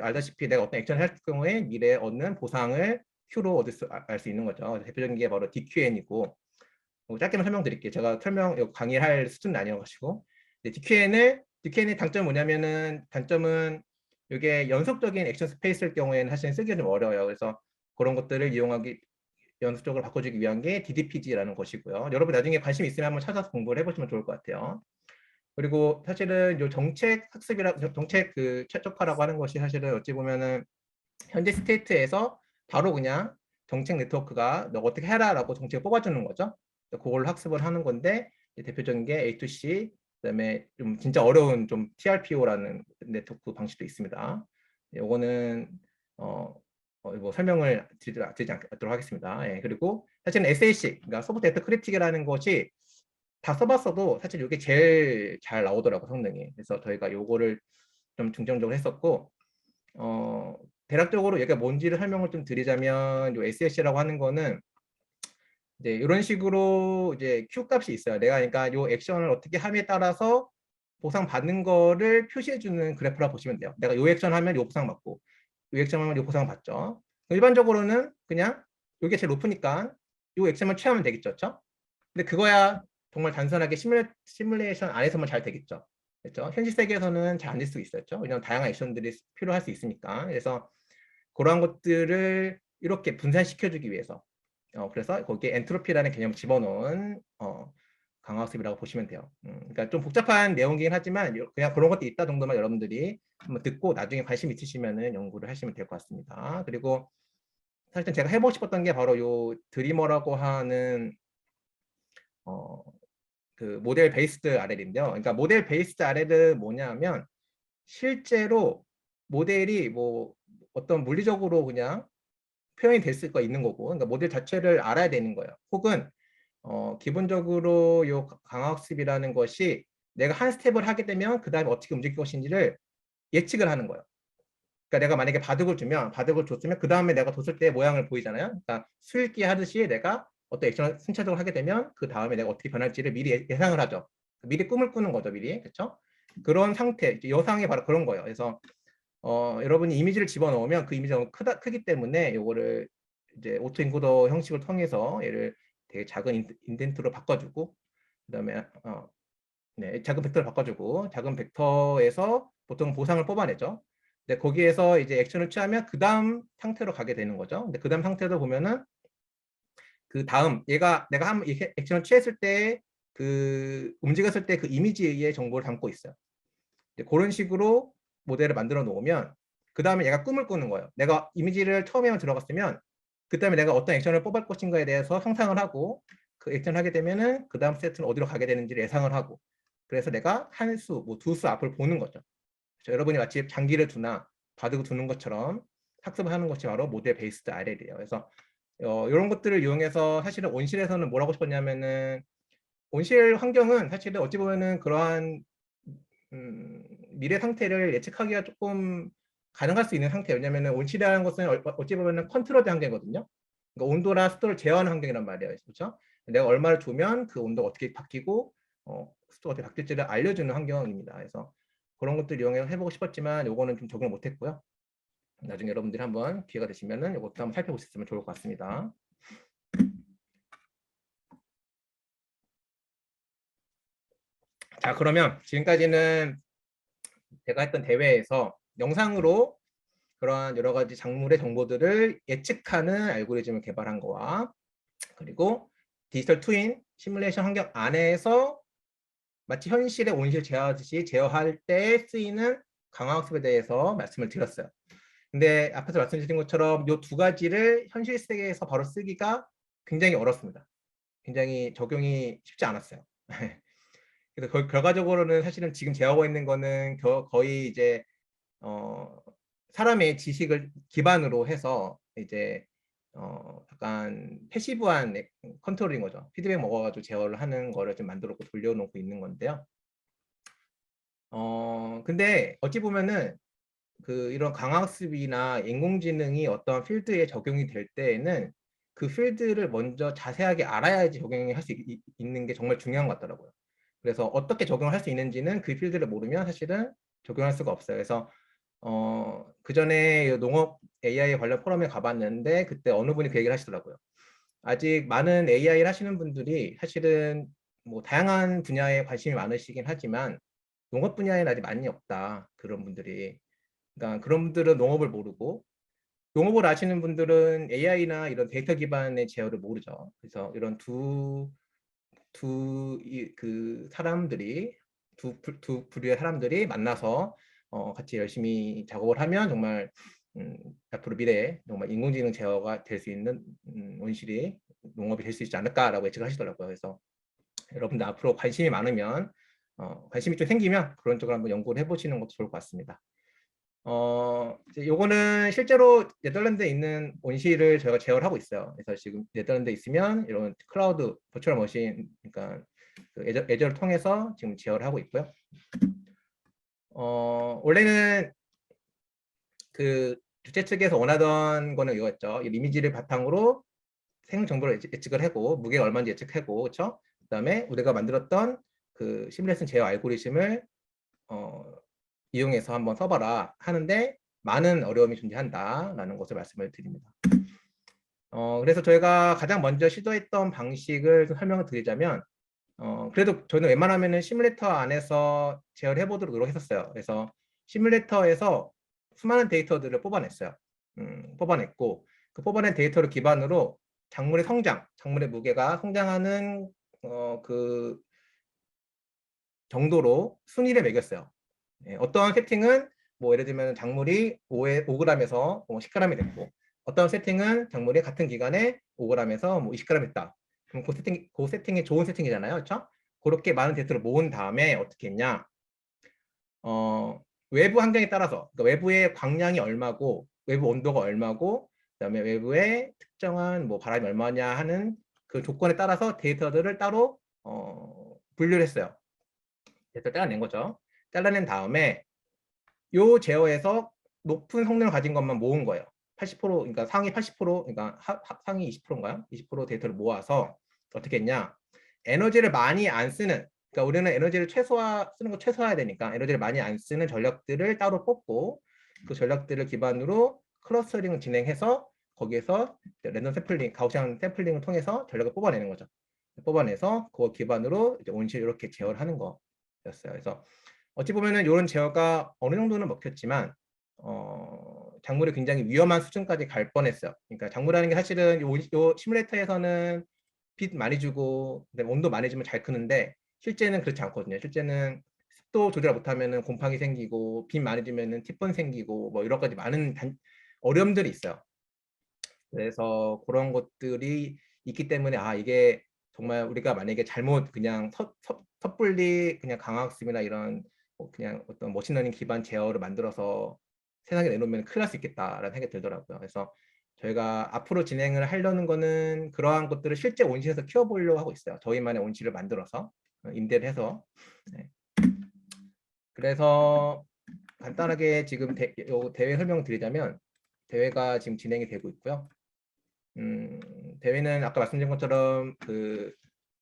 Speaker 1: 알다시피 내가 어떤 액션을 할 경우에 미래에 얻는 보상을 Q로 알 수 있는 거죠. 대표적인 게 바로 DQN이고, 짧게만 설명드릴게요. 제가 강의를 할 수준은 아니어가지고. DQN의 단점은 뭐냐면은, 단점은 이게 연속적인 액션 스페이스일 경우에는 사실 쓰기가 좀 어려워요. 그래서 그런 것들을 이용하기, 연속적으로 바꿔주기 위한 게 DDPG라는 것이고요. 여러분 나중에 관심 있으면 한번 찾아서 공부를 해보시면 좋을 것 같아요. 그리고 사실은 요 정책 정책 최적화라고 하는 것이 사실은 어찌 보면은 현재 스테이트에서 바로 그냥 정책 네트워크가 너 어떻게 해라라고 정책을 뽑아주는 거죠. 그걸 학습을 하는 건데, 대표적인 게 A2C, 그다음에 좀 진짜 어려운 좀 TRPO라는 네트워크 방식도 있습니다. 요거는 뭐 설명을 드리지 않도록 하겠습니다. 예, 그리고 사실은 SAC, 그러니까 소프트 애터 크리틱이라는 것이 다 써봤어도 사실 이게 제일 잘 나오더라고, 성능이. 그래서 저희가 요거를 좀 중점적으로 했었고, 대략적으로 얘가 뭔지를 설명을 좀 드리자면, 요 SAC라고 하는 거는 이제 이런 식으로 이제 Q 값이 있어요. 내가 그러니까 요 액션을 어떻게 함에 따라서 보상 받는 거를 표시해 주는 그래프라고 보시면 돼요. 내가 요 액션 하면 요 보상 받고, 요 액션 하면 요 보상 받죠. 일반적으로는 그냥 요게 제일 높으니까 요 액션만 취하면 되겠죠. 그렇죠? 근데 그거야 정말 단순하게 시뮬레이션 안에서만 잘 되겠죠. 그렇죠? 현실 세계에서는 잘 안 될 수 있었죠. 왜냐하면 다양한 액션들이 필요할 수 있으니까. 그래서 그러한 것들을 이렇게 분산시켜주기 위해서, 그래서 거기에 엔트로피라는 개념을 집어넣은 강화학습이라고 보시면 돼요. 그러니까 좀 복잡한 내용이긴 하지만 그냥 그런 것도 있다 정도만 여러분들이 한번 듣고 나중에 관심 있으시면 연구를 하시면 될 것 같습니다. 그리고 사실 제가 해보고 싶었던 게 바로 요 드리머라고 하는 그 모델 베이스드 RL인데요. 그러니까 모델 베이스드 RL은 뭐냐면 실제로 모델이 뭐 어떤 물리적으로 그냥 표현이 될 수가 있는 거고, 그러니까 모델 자체를 알아야 되는 거예요. 혹은 기본적으로 요 강화학습이라는 것이 내가 한 스텝을 하게 되면 그 다음에 어떻게 움직일 것인지를 예측을 하는 거예요. 그러니까 내가 만약에 바둑을 줬으면 그 다음에 내가 뒀을 때 모양을 보이잖아요. 그러니까 수읽기 하듯이 내가 어떤 액션을 순차적으로 하게 되면 그 다음에 내가 어떻게 변할지를 미리 예상을 하죠. 미리 꿈을 꾸는 거죠, 미리. 그렇죠? 그런 상태, 여상이 바로 그런 거예요. 그래서 여러분이 이미지를 집어넣으면 그 이미지가 너무 크기 때문에 이거를 이제 오토 인코더 형식을 통해서 얘를 되게 작은 인덴트로 바꿔주고, 그다음에 네, 작은 벡터를 바꿔주고, 작은 벡터에서 보통 보상을 뽑아내죠. 근데 거기에서 이제 액션을 취하면 그 다음 상태로 가게 되는 거죠. 근데 그 다음 상태도 보면은 그 다음 내가 한 액션을 취했을 때 그 움직였을 때 그 이미지의 정보를 담고 있어요. 그런 식으로 모델을 만들어 놓으면 그 다음에 얘가 꿈을 꾸는 거예요. 내가 이미지를 처음에만 들어갔으면 그 다음에 내가 어떤 액션을 뽑을 것인가에 대해서 상상을 하고, 그 액션을 하게 되면은 그 다음 세트는 어디로 가게 되는지를 예상을 하고, 그래서 내가 한 수, 뭐 두 수 앞을 보는 거죠. 여러분이 마치 장기를 두나 바둑을 두는 것처럼 학습을 하는 것이 바로 모델 베이스드 RL이에요. 그래서 이런 것들을 이용해서 사실은 온실에서는 뭘 하고 싶었냐면은, 온실 환경은 사실은 어찌 보면은 그러한 미래 상태를 예측하기가 조금 가능할 수 있는 상태예요. 왜냐하면 온실이라는 것은 어찌 보면 컨트롤된 환경이거든요. 그러니까 온도나 습도를 제어하는 환경이란 말이에요. 그렇죠? 내가 얼마를 두면 그 온도가 어떻게 바뀌고 습도가 어떻게 바뀔지를 알려주는 환경입니다. 그래서 그런 것들 이용해서 해보고 싶었지만 요거는 좀 적용 못했고요. 나중에 여러분들이 한번 기회가 되시면은 이것도 한번 살펴보셨으면 좋을 것 같습니다. 자, 그러면 지금까지는 제가 했던 대회에서 영상으로 그러한 여러 가지 작물의 정보들을 예측하는 알고리즘을 개발한 거와, 그리고 디지털 트윈 시뮬레이션 환경 안에서 마치 현실의 온실 제어하듯이 제어할 때 쓰이는 강화학습에 대해서 말씀을 드렸어요. 근데 앞에서 말씀드린 것처럼 이 두 가지를 현실 세계에서 바로 쓰기가 굉장히 어렵습니다. 굉장히 적용이 쉽지 않았어요. 그래서 결과적으로는 사실은 지금 제어하고 있는 거는 거의 이제 사람의 지식을 기반으로 해서 이제 약간 패시브한 컨트롤인 거죠. 피드백 먹어가지고 제어를 하는 거를 좀 만들어 돌려놓고 있는 건데요. 근데 어찌 보면은 이런 강학습이나 인공지능이 어떤 필드에 적용이 될 때에는 그 필드를 먼저 자세하게 알아야지 적용할 수 있는 게 정말 중요한 것 같더라고요. 그래서 어떻게 적용을 할 수 있는지는 그 필드를 모르면 사실은 적용할 수가 없어요. 그래서 그 전에 농업 AI 관련 포럼에 가봤는데 그때 어느 분이 그 얘기를 하시더라고요. 아직 많은 AI를 하시는 분들이 사실은 뭐 다양한 분야에 관심이 많으시긴 하지만 농업 분야에는 아직 많이 없다. 그런 분들이. 그러니까 그런 분들은 농업을 모르고 농업을 아시는 분들은 AI나 이런 데이터 기반의 제어를 모르죠. 그래서 이런 그 사람들이 두 부류의 사람들이 만나서 같이 열심히 작업을 하면 정말 앞으로 미래에 정말 인공지능 제어가 될 수 있는 온실이 농업이 될 수 있지 않을까라고 예측을 하시더라고요. 그래서 여러분들 앞으로 관심이 많으면 관심이 좀 생기면 그런 쪽으로 한번 연구를 해보시는 것도 좋을 것 같습니다. 이제 요거는 실제로 네덜란드에 있는 온실을 저희가 제어를 하고 있어요. 그래서 지금 네덜란드에 있으면 이런 클라우드 버추얼 머신, 그러니까 그 애저를 통해서 지금 제어를 하고 있고요. 원래는 그 주최 측에서 원하던 거는 이거였죠. 이 이미지를 바탕으로 생물 정보를 예측을 하고 무게가 얼마인지 예측하고, 그렇죠? 그다음에 우리가 만들었던 그 시뮬레이션 제어 알고리즘을 이용해서 한번 써봐라 하는데 많은 어려움이 존재한다라는 것을 말씀을 드립니다. 그래서 저희가 가장 먼저 시도했던 방식을 설명을 드리자면 그래도 저희는 웬만하면 시뮬레이터 안에서 제어를 해보도록 노력했었어요. 그래서 시뮬레이터에서 수많은 데이터들을 뽑아냈어요. 뽑아냈고 그 뽑아낸 데이터를 기반으로 작물의 성장, 작물의 무게가 성장하는 그 정도로 순위를 매겼어요. 어떠한 세팅은 뭐 예를 들면 작물이 5g에서 뭐 10g이 됐고 어떤 세팅은 작물이 같은 기간에 5g에서 뭐 20g 됐다. 그럼 그 세팅이 좋은 세팅이잖아요. 그렇죠? 그렇게 많은 데이터를 모은 다음에 어떻게 했냐? 외부 환경에 따라서 그러니까 외부의 광량이 얼마고 외부 온도가 얼마고 그다음에 외부의 특정한 뭐 바람이 얼마냐 하는 그 조건에 따라서 데이터들을 따로 분류를 했어요. 데이터를 잘라낸 거죠. 잘라낸 다음에 요 제어에서 높은 성능을 가진 것만 모은 거예요. 80% 그러니까 상위 80% 그러니까 상위 20%인가요? 20% 데이터를 모아서 어떻게 했냐? 에너지를 많이 안 쓰는 그러니까 우리는 에너지를 쓰는 거 최소화해야 되니까 에너지를 많이 안 쓰는 전력들을 따로 뽑고 그 전력들을 기반으로 클러스터링을 진행해서 거기에서 랜덤 샘플링, 가우시안 샘플링을 통해서 전력을 뽑아내는 거죠. 뽑아내서 그거 기반으로 이제 온실 이렇게 제어를 하는 거였어요. 그래서 어찌 보면은 이런 제어가 어느 정도는 먹혔지만 작물이 굉장히 위험한 수준까지 갈 뻔했어요. 그러니까 작물이라는 게 사실은 요 시뮬레이터에서는 빛 많이 주고 온도 많이 주면 잘 크는데 실제는 그렇지 않거든요. 실제는 습도 조절 못하면은 곰팡이 생기고 빛 많이 주면은 티본 생기고 뭐 여러 가지 많은 어려움들이 있어요. 그래서 그런 것들이 있기 때문에 이게 정말 우리가 만약에 잘못 그냥 섣불리 그냥 강학습이나 이런 그냥 어떤 머신러닝 기반 제어를 만들어서 세상에 내놓으면 큰일 날 수 있겠다라는 생각이 들더라고요. 그래서 저희가 앞으로 진행을 하려는 거는 그러한 것들을 실제 온실에서 키워보려고 하고 있어요. 저희만의 온실을 만들어서 임대를 해서. 네. 그래서 간단하게 지금 대회 설명 드리자면 대회가 지금 진행이 되고 있고요. 대회는 아까 말씀드린 것처럼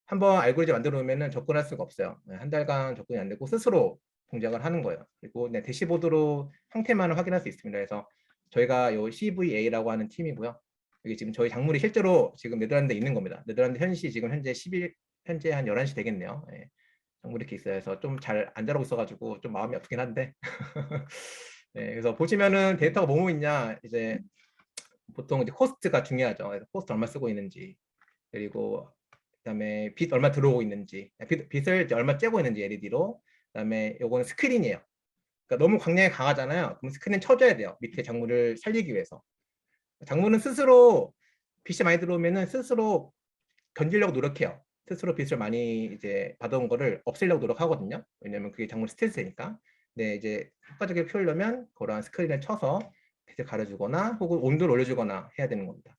Speaker 1: 한번 알고리즘 만들어 놓으면 접근할 수가 없어요. 한 달간 접근이 안 되고 스스로 동작을 하는 거예요. 그리고 대시보드로 형태만을 확인할 수 있습니다. 그래서 저희가 요 CVA라고 하는 팀이고요. 여기 지금 저희 작물이 실제로 지금 네덜란드에 있는 겁니다. 네덜란드 현시 지금 현재 한 11시 되겠네요. 예. 작물이 이렇게 있어요. 그래서 좀 잘 안 자라고 있어가지고 좀 마음이 아프긴 한데. 네, 그래서 보시면은 데이터가 뭐뭐 있냐 이제 보통 이제 코스트가 중요하죠. 그래서 코스트 얼마 쓰고 있는지 그리고 그다음에 빛 얼마 들어오고 있는지 빛을 얼마 쬐고 있는지 LED로 그다음에 요거는 스크린이에요. 그러니까 너무 광량이 강하잖아요. 그럼 스크린 쳐줘야 돼요. 밑에 작물을 살리기 위해서. 작물은 스스로 빛이 많이 들어오면은 스스로 견디려고 노력해요. 스스로 빛을 많이 이제 받아온 거를 없애려고 노력하거든요. 왜냐면 그게 작물 스트레스니까. 근데 이제 효과적으로 키우려면 그러한 스크린을 쳐서 빛을 가려주거나 혹은 온도를 올려주거나 해야 되는 겁니다.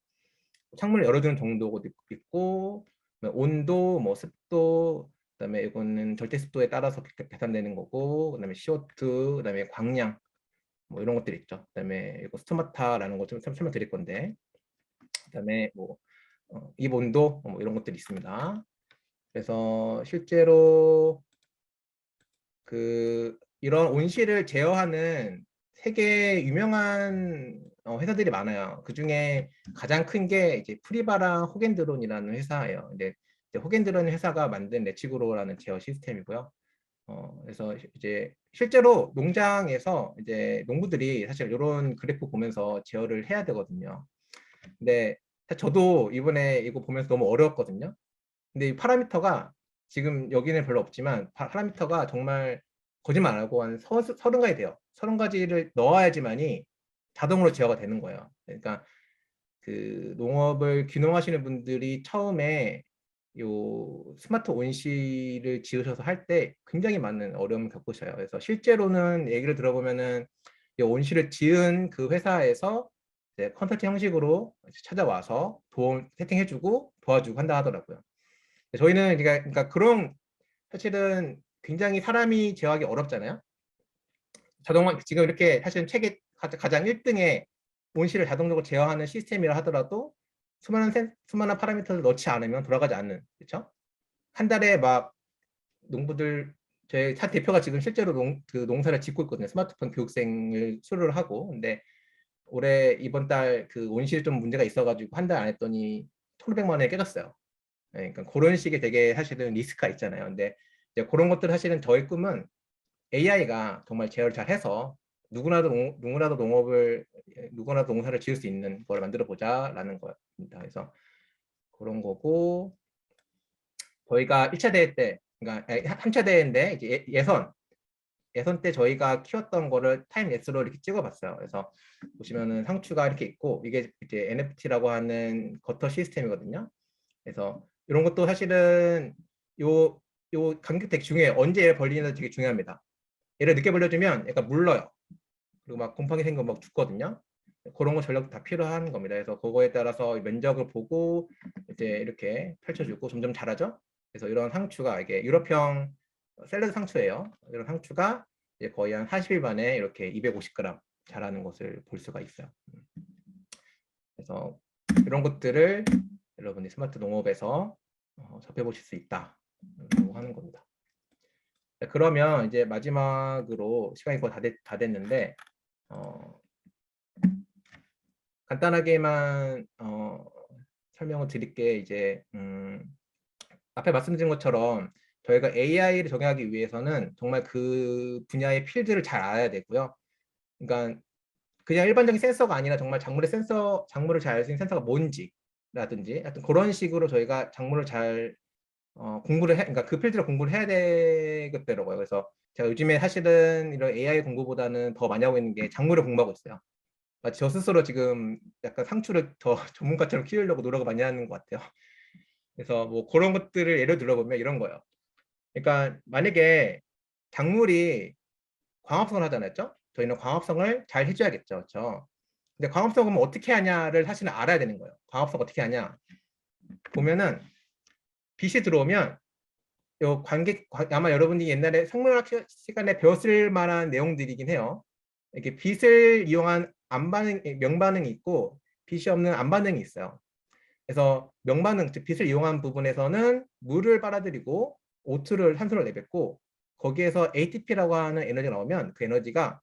Speaker 1: 창문을 열어주는 정도도 있고 온도, 뭐 습도, 그다음에 이거는 절대 습도에 따라서 계산되는 거고, 그다음에 CO2, 그다음에 광량 뭐 이런 것들이 있죠. 그다음에 이거 스토마타라는 거 좀 설명드릴 건데, 그다음에 뭐 입 온도 뭐 이런 것들이 있습니다. 그래서 실제로 이런 온실을 제어하는 세계 유명한 회사들이 많아요. 그 중에 가장 큰 게 이제 프리바랑 호겐드론이라는 회사예요. 근데 이제 호겐드론 회사가 만든 레치그로라는 제어 시스템이고요. 그래서 이제 실제로 농장에서 이제 농부들이 사실 이런 그래프 보면서 제어를 해야 되거든요. 근데 저도 이번에 이거 보면서 너무 어려웠거든요. 근데 이 파라미터가 지금 여기는 별로 없지만 파라미터가 정말 거짓말 안 하고 한 30가지 돼요. 30가지를 넣어야지만이 자동으로 제어가 되는 거예요. 그러니까 그 농업을 귀농하시는 분들이 처음에 요 스마트 온실을 지으셔서 할 때 굉장히 많은 어려움을 겪으셔요. 그래서 실제로는 얘기를 들어보면은 이 온실을 지은 그 회사에서 이제 컨설팅 형식으로 찾아와서 도움 세팅해주고 도와주고 한다 하더라고요. 저희는 그러니까 그런 사실은 굉장히 사람이 제어하기 어렵잖아요. 자동화 지금 이렇게 사실은 책에 가장 1등에 온실을 자동적으로 제어하는 시스템이라 하더라도 수많은 파라미터를 넣지 않으면 돌아가지 않는, 그렇죠? 한 달에 막 농부들 저희 사 대표가 지금 실제로 농사를 짓고 있거든요. 스마트폰 교육생을 수료를 하고. 근데 올해 이번 달 그 온실 좀 문제가 있어가지고 한 달 안 했더니 1,500만 원에 깨졌어요. 네, 그러니까 그런 식의 되게 사실은 리스크가 있잖아요. 근데 이제 그런 것들 사실은 저희 꿈은 AI가 정말 제어를 잘 해서 누구나도 농사를 지을 수 있는 걸 만들어 보자라는 거입니다. 그래서 그런 거고 저희가 1차 대회 때 그러니까 3차 대회인데 이제 예선 때 저희가 키웠던 거를 타임랩스로 이렇게 찍어봤어요. 그래서 보시면은 상추가 이렇게 있고 이게 이제 NFT라고 하는 거터 시스템이거든요. 그래서 이런 것도 사실은 요 간격 되게 중요해요. 언제 얘를 벌리는지 되게 중요합니다. 얘를 늦게 벌려주면 약간 물러요. 그리고 막 곰팡이 생기고 막 죽거든요. 그런 거 전략 다 필요한 겁니다. 그래서 그거에 따라서 면적을 보고 이제 이렇게 펼쳐주고 점점 자라죠. 그래서 이런 상추가 이게 유럽형 샐러드 상추예요. 이런 상추가 이제 거의 한 40일 만에 이렇게 250g 자라는 것을 볼 수가 있어요. 그래서 이런 것들을 여러분이 스마트 농업에서 접해보실 수 있다라고 하는 겁니다. 그러면 이제 마지막으로 시간이 거의 다 됐는데 간단하게만 설명을 드릴게 이제 앞에 말씀드린 것처럼 저희가 AI를 적용하기 위해서는 정말 그 분야의 필드를 잘 알아야 되고요. 그러니까 그냥 일반적인 센서가 아니라 정말 작물을 잘 알 수 있는 센서가 뭔지라든지 하여튼 그런 식으로 저희가 작물을 잘 그러니까 그 필드를 공부를 해야 되겠더라고요. 그래서 제가 요즘에 사실은 이런 AI 공부보다는 더 많이 하고 있는 게 작물을 공부하고 있어요. 저 스스로 지금 약간 상추를 더 전문가처럼 키우려고 노력을 많이 하는 것 같아요. 그래서 뭐 그런 것들을 예를 들어보면 이런 거예요. 그러니까 만약에 작물이 광합성을 하잖아요. 저희는 광합성을 잘 해줘야겠죠. 그렇죠? 근데 광합성은 어떻게 하냐를 사실은 알아야 되는 거예요. 광합성 어떻게 하냐. 보면은 빛이 들어오면 아마 여러분이 옛날에 생물학 시간에 배웠을 만한 내용들이긴 해요. 이렇게 빛을 이용한 명반응이 있고 빛이 없는 암반응이 있어요. 그래서 명반응, 즉 빛을 이용한 부분에서는 물을 빨아들이고 O2를 산소를 내뱉고 거기에서 ATP라고 하는 에너지가 나오면 그 에너지가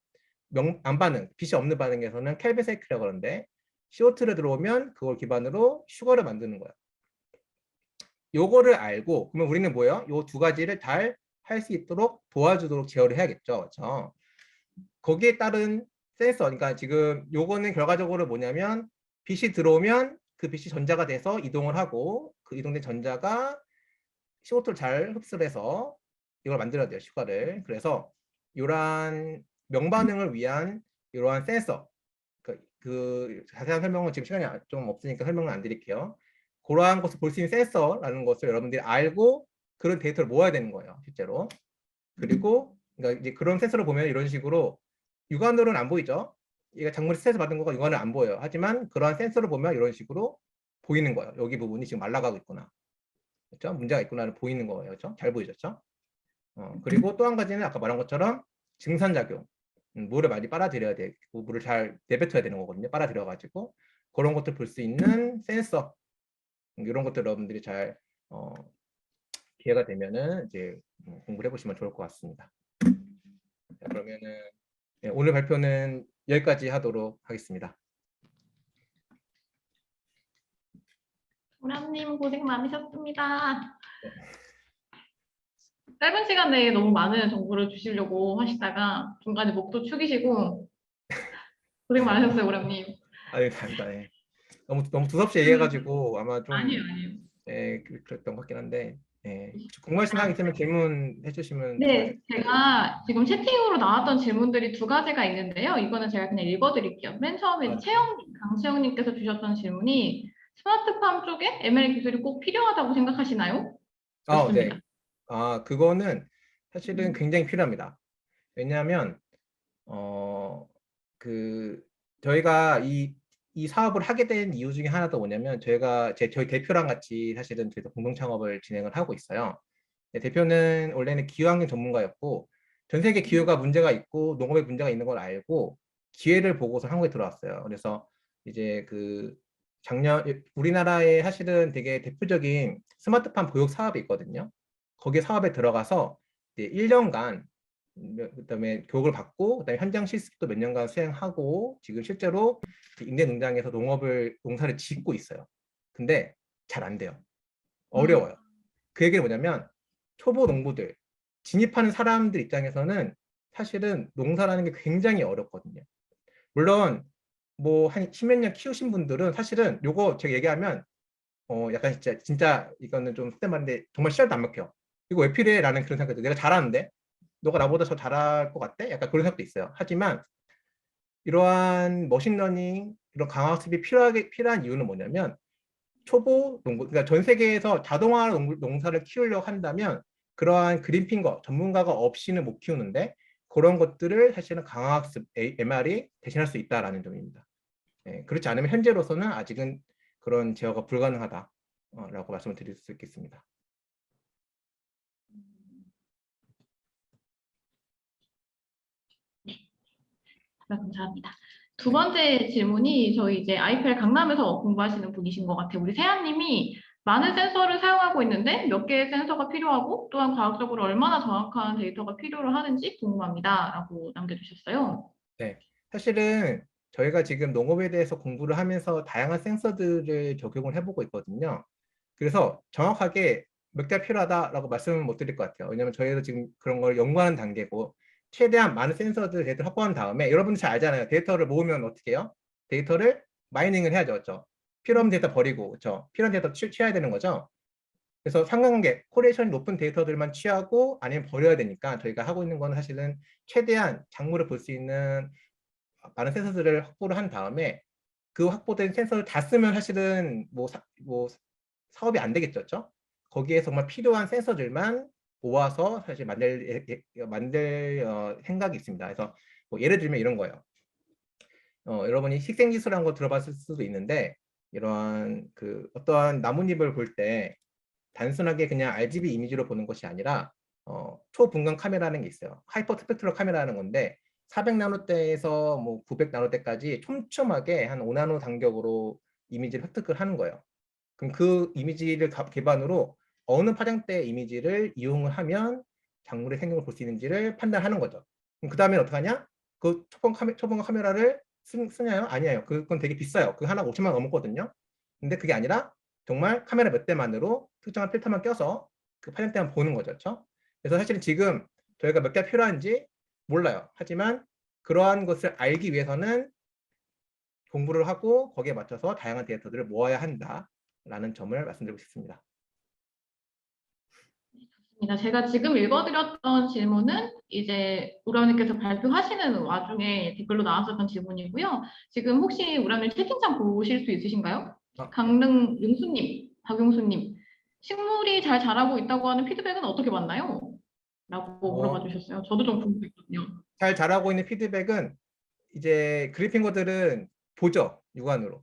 Speaker 1: 암반응, 빛이 없는 반응에서는 켈빈 사이클이라고 하는데 CO2를 들어오면 그걸 기반으로 슈거를 만드는 거예요. 요거를 알고 그러면 우리는 뭐예요? 요 두 가지를 잘 할 수 있도록 도와주도록 제어를 해야겠죠. 그렇죠? 거기에 따른 센서, 그러니까 지금 요거는 결과적으로 뭐냐면 빛이 들어오면 그 빛이 전자가 돼서 이동을 하고 그 이동된 전자가 CO2를 잘 흡수를 해서 이걸 만들어야 돼요. 슈가를. 그래서 이러한 명반응을 위한 이러한 센서, 그 자세한 설명은 지금 시간이 좀 없으니까 설명을 안 드릴게요. 그러한 것을 볼 수 있는 센서라는 것을 여러분들이 알고 그런 데이터를 모아야 되는 거예요. 실제로. 그리고 그러니까 이제 그런 센서를 보면 이런 식으로 육안으로는 안 보이죠. 얘가 작물이 스트레스 받은 거가 육안은 안 보여요. 하지만 그러한 센서를 보면 이런 식으로 보이는 거예요. 여기 부분이 지금 말라가고 있구나. 그렇죠? 문제가 있구나를 보이는 거예요. 그렇죠? 잘 보이셨죠? 그리고 또 한 가지는 아까 말한 것처럼 증산작용. 물을 많이 빨아들여야 돼. 물을 잘 내뱉어야 되는 거거든요. 빨아들여가지고 그런 것들 볼 수 있는 센서 이런 것들 여러분들이 잘 기회가 되면은 이제 공부를 해보시면 좋을 것 같습니다. 그러면은 네, 오늘 발표는 여기까지 하도록 하겠습니다.
Speaker 2: 우람님 고생 많으셨습니다. 짧은 시간 내에 너무 많은 정보를 주시려고 하시다가 중간에 목도 축이시고 고생 많으셨어요, 우람님.
Speaker 1: 아유, 감사합니다. 예. 너무 두섭게 얘기해가지고 아마
Speaker 2: 아니에요,
Speaker 1: 좀
Speaker 2: 아니에요.
Speaker 1: 그랬던 것 같긴 한데 궁금하신 사항 있으면 질문해 주시면
Speaker 2: 네,
Speaker 1: 도와드릴게요.
Speaker 2: 제가 지금 채팅으로 나왔던 질문들이 두 가지가 있는데요. 이거는 제가 그냥 읽어드릴게요. 맨 처음에 강채영님께서 주셨던 질문이 스마트팜 쪽에 ML 기술이 꼭 필요하다고 생각하시나요?
Speaker 1: 네.
Speaker 2: 였습니다.
Speaker 1: 그거는 사실은 굉장히 필요합니다. 왜냐하면 그 저희가 이 사업을 하게 된 이유 중에 하나도 뭐냐면 저희 대표랑 같이 사실은 저희도 공동 창업을 진행을 하고 있어요. 네, 대표는 원래는 기후환경 전문가였고 전 세계 기후가 문제가 있고 농업에 문제가 있는 걸 알고 기회를 보고서 한국에 들어왔어요. 그래서 이제 그 작년 우리나라에 사실은 되게 대표적인 스마트팜 보육 사업이 있거든요. 거기 사업에 들어가서 이제 1년간 그다음에 교육을 받고 그다음에 현장 실습도 몇 년간 수행하고 지금 실제로 임대 농장에서 농사를 짓고 있어요. 근데 잘 안 돼요. 어려워요. 그 얘기는 뭐냐면 초보 농부들, 진입하는 사람들 입장에서는 사실은 농사라는 게 굉장히 어렵거든요. 물론 뭐 한 십몇 년 키우신 분들은 사실은 요거 제가 얘기하면 약간 진짜 이거는 좀 속된 말인데 정말 씨알도 안 먹혀. 이거 왜 필요해? 라는 그런 생각도 내가 잘하는데 너가 나보다 더 잘할 것 같대? 약간 그런 생각도 있어요. 하지만 이러한 머신러닝 이런 강화학습이 필요한 이유는 뭐냐면 초보 농부, 그러니까 전 세계에서 자동화 농사를 키우려고 한다면 그러한 그린핑거 전문가가 없이는 못 키우는데 그런 것들을 사실은 강화학습 MR이 대신할 수 있다라는 점입니다. 그렇지 않으면 현재로서는 아직은 그런 제어가 불가능하다라고 말씀을 드릴 수 있겠습니다.
Speaker 2: 감사합니다. 두 번째 질문이 저희 이제 아이펠 강남에서 공부하시는 분이신 것 같아요. 우리 세아님이 많은 센서를 사용하고 있는데 몇 개의 센서가 필요하고 또한 과학적으로 얼마나 정확한 데이터가 필요로 하는지 궁금합니다. 라고 남겨주셨어요.
Speaker 1: 네, 사실은 저희가 지금 농업에 대해서 공부를 하면서 다양한 센서들을 적용을 해보고 있거든요. 그래서 정확하게 몇 개 필요하다라고 말씀은 못 드릴 것 같아요. 왜냐하면 저희도 지금 그런 걸 연구하는 단계고 최대한 많은 센서들 데이터를 확보한 다음에 여러분들 잘 알잖아요. 데이터를 모으면 어떻게 해요? 데이터를 마이닝을 해야죠. 그렇죠? 필요 없는 데이터 버리고 그렇죠? 필요한 데이터 취해야 되는 거죠. 그래서 상관관계, 코레이션이 높은 데이터들만 취하고 아니면 버려야 되니까 저희가 하고 있는 건 사실은 최대한 작물을 볼 수 있는 많은 센서들을 확보를 한 다음에 그 확보된 센서를 다 쓰면 사실은 뭐 사업이 안 되겠죠. 그렇죠? 거기에 정말 필요한 센서들만 모아서 사실 만들 생각이 있습니다. 그래서 뭐 예를 들면 이런 거예요. 여러분이 식생지수라는 거 들어봤을 수도 있는데 이러한 그 어떠한 나뭇잎을 볼 때 단순하게 그냥 RGB 이미지로 보는 것이 아니라 초분광 카메라는 게 있어요. 하이퍼 스펙트럴 카메라는 건데 400나노대에서 뭐 900나노대까지 촘촘하게 한 5나노 간격으로 이미지를 획득을 하는 거예요. 그럼 그 이미지를 기반으로 어느 파장대 이미지를 이용을 하면 작물의 생명을 볼 수 있는지를 판단하는 거죠. 그 다음에 어떻게 하냐? 그 초본광 카메라를 쓰냐요? 아니에요. 그건 되게 비싸요. 그 하나 5천만 원 넘었거든요. 근데 그게 아니라 정말 카메라 몇 대만으로 특정한 필터만 껴서 그 파장대만 보는 거죠. 그렇죠? 그래서 사실은 지금 저희가 몇 개 필요한지 몰라요. 하지만 그러한 것을 알기 위해서는 공부를 하고 거기에 맞춰서 다양한 데이터들을 모아야 한다라는 점을 말씀드리고 싶습니다.
Speaker 2: 제가 지금 읽어드렸던 질문은 이제 우라님께서 발표하시는 와중에 댓글로 나왔었던 질문이고요. 지금 혹시 우라님 채팅창 보실 수 있으신가요?
Speaker 1: 네.
Speaker 2: 강릉 용수님, 박용수님, 식물이 잘 자라고 있다고 하는 피드백은 어떻게 받나요? 라고 물어봐 주셨어요. 저도 좀 궁금했거든요.
Speaker 1: 잘 자라고 있는 피드백은 이제 그리핑거들은 보죠. 육안으로.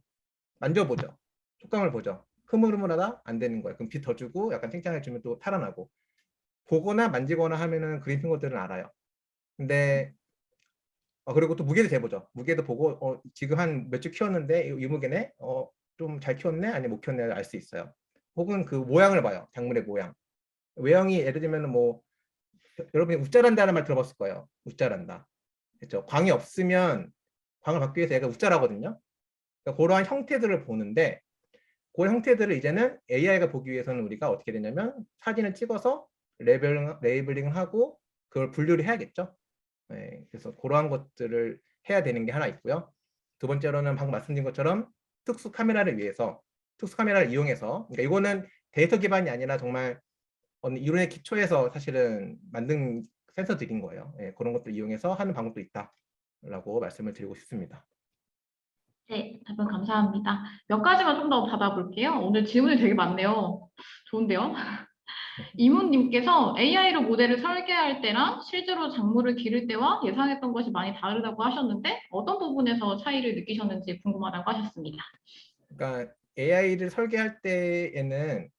Speaker 1: 만져보죠. 촉감을 보죠. 흐물흐물하다? 안 되는 거예요. 그럼 빛 더 주고 약간 칭찬해주면 또 살아나고. 보거나 만지거나 하면은 그리핑거들은 알아요. 근데 그리고 또 무게도 재보죠. 무게도 보고 지금 한 몇 주 키웠는데 이 무게네? 좀 잘 키웠네? 아니면 못 키웠네? 알 수 있어요. 혹은 그 모양을 봐요. 작물의 모양. 외형이 예를 들면 뭐 여러분이 웃자란다는 말 들어봤을 거예요. 웃자란다. 그렇죠? 광이 없으면 광을 받기 위해서 얘가 웃자라거든요. 그러니까 그러한 형태들을 보는데 그 형태들을 이제는 AI가 보기 위해서는 우리가 어떻게 되냐면 사진을 찍어서 레이블링을 하고 그걸 분류를 해야겠죠. 네, 그래서 그러한 것들을 해야 되는 게 하나 있고요. 두 번째로는 방금 말씀드린 것처럼 특수 카메라를 위해서 특수 카메라를 이용해서 그러니까 이거는 데이터 기반이 아니라 정말 어느 이론의 기초에서 사실은 만든 센서들인 거예요. 예, 그런 것들 이용해서 하는 방법도 있다라고 말씀을 드리고 싶습니다.
Speaker 2: 네, 답변 감사합니다. 몇 가지만 좀 더 받아볼게요. 오늘 질문이 되게 많네요. 좋은데요? 이문님께서 AI로 모델을 설계할 때랑 실제로 작물을 기를 때와 예상했던 것이 많이 다르다고 하셨는데 어떤 부분에서 차이를 느끼셨는지 궁금하다고 하셨습니다.
Speaker 1: 그러니까 AI를 설계할 때에는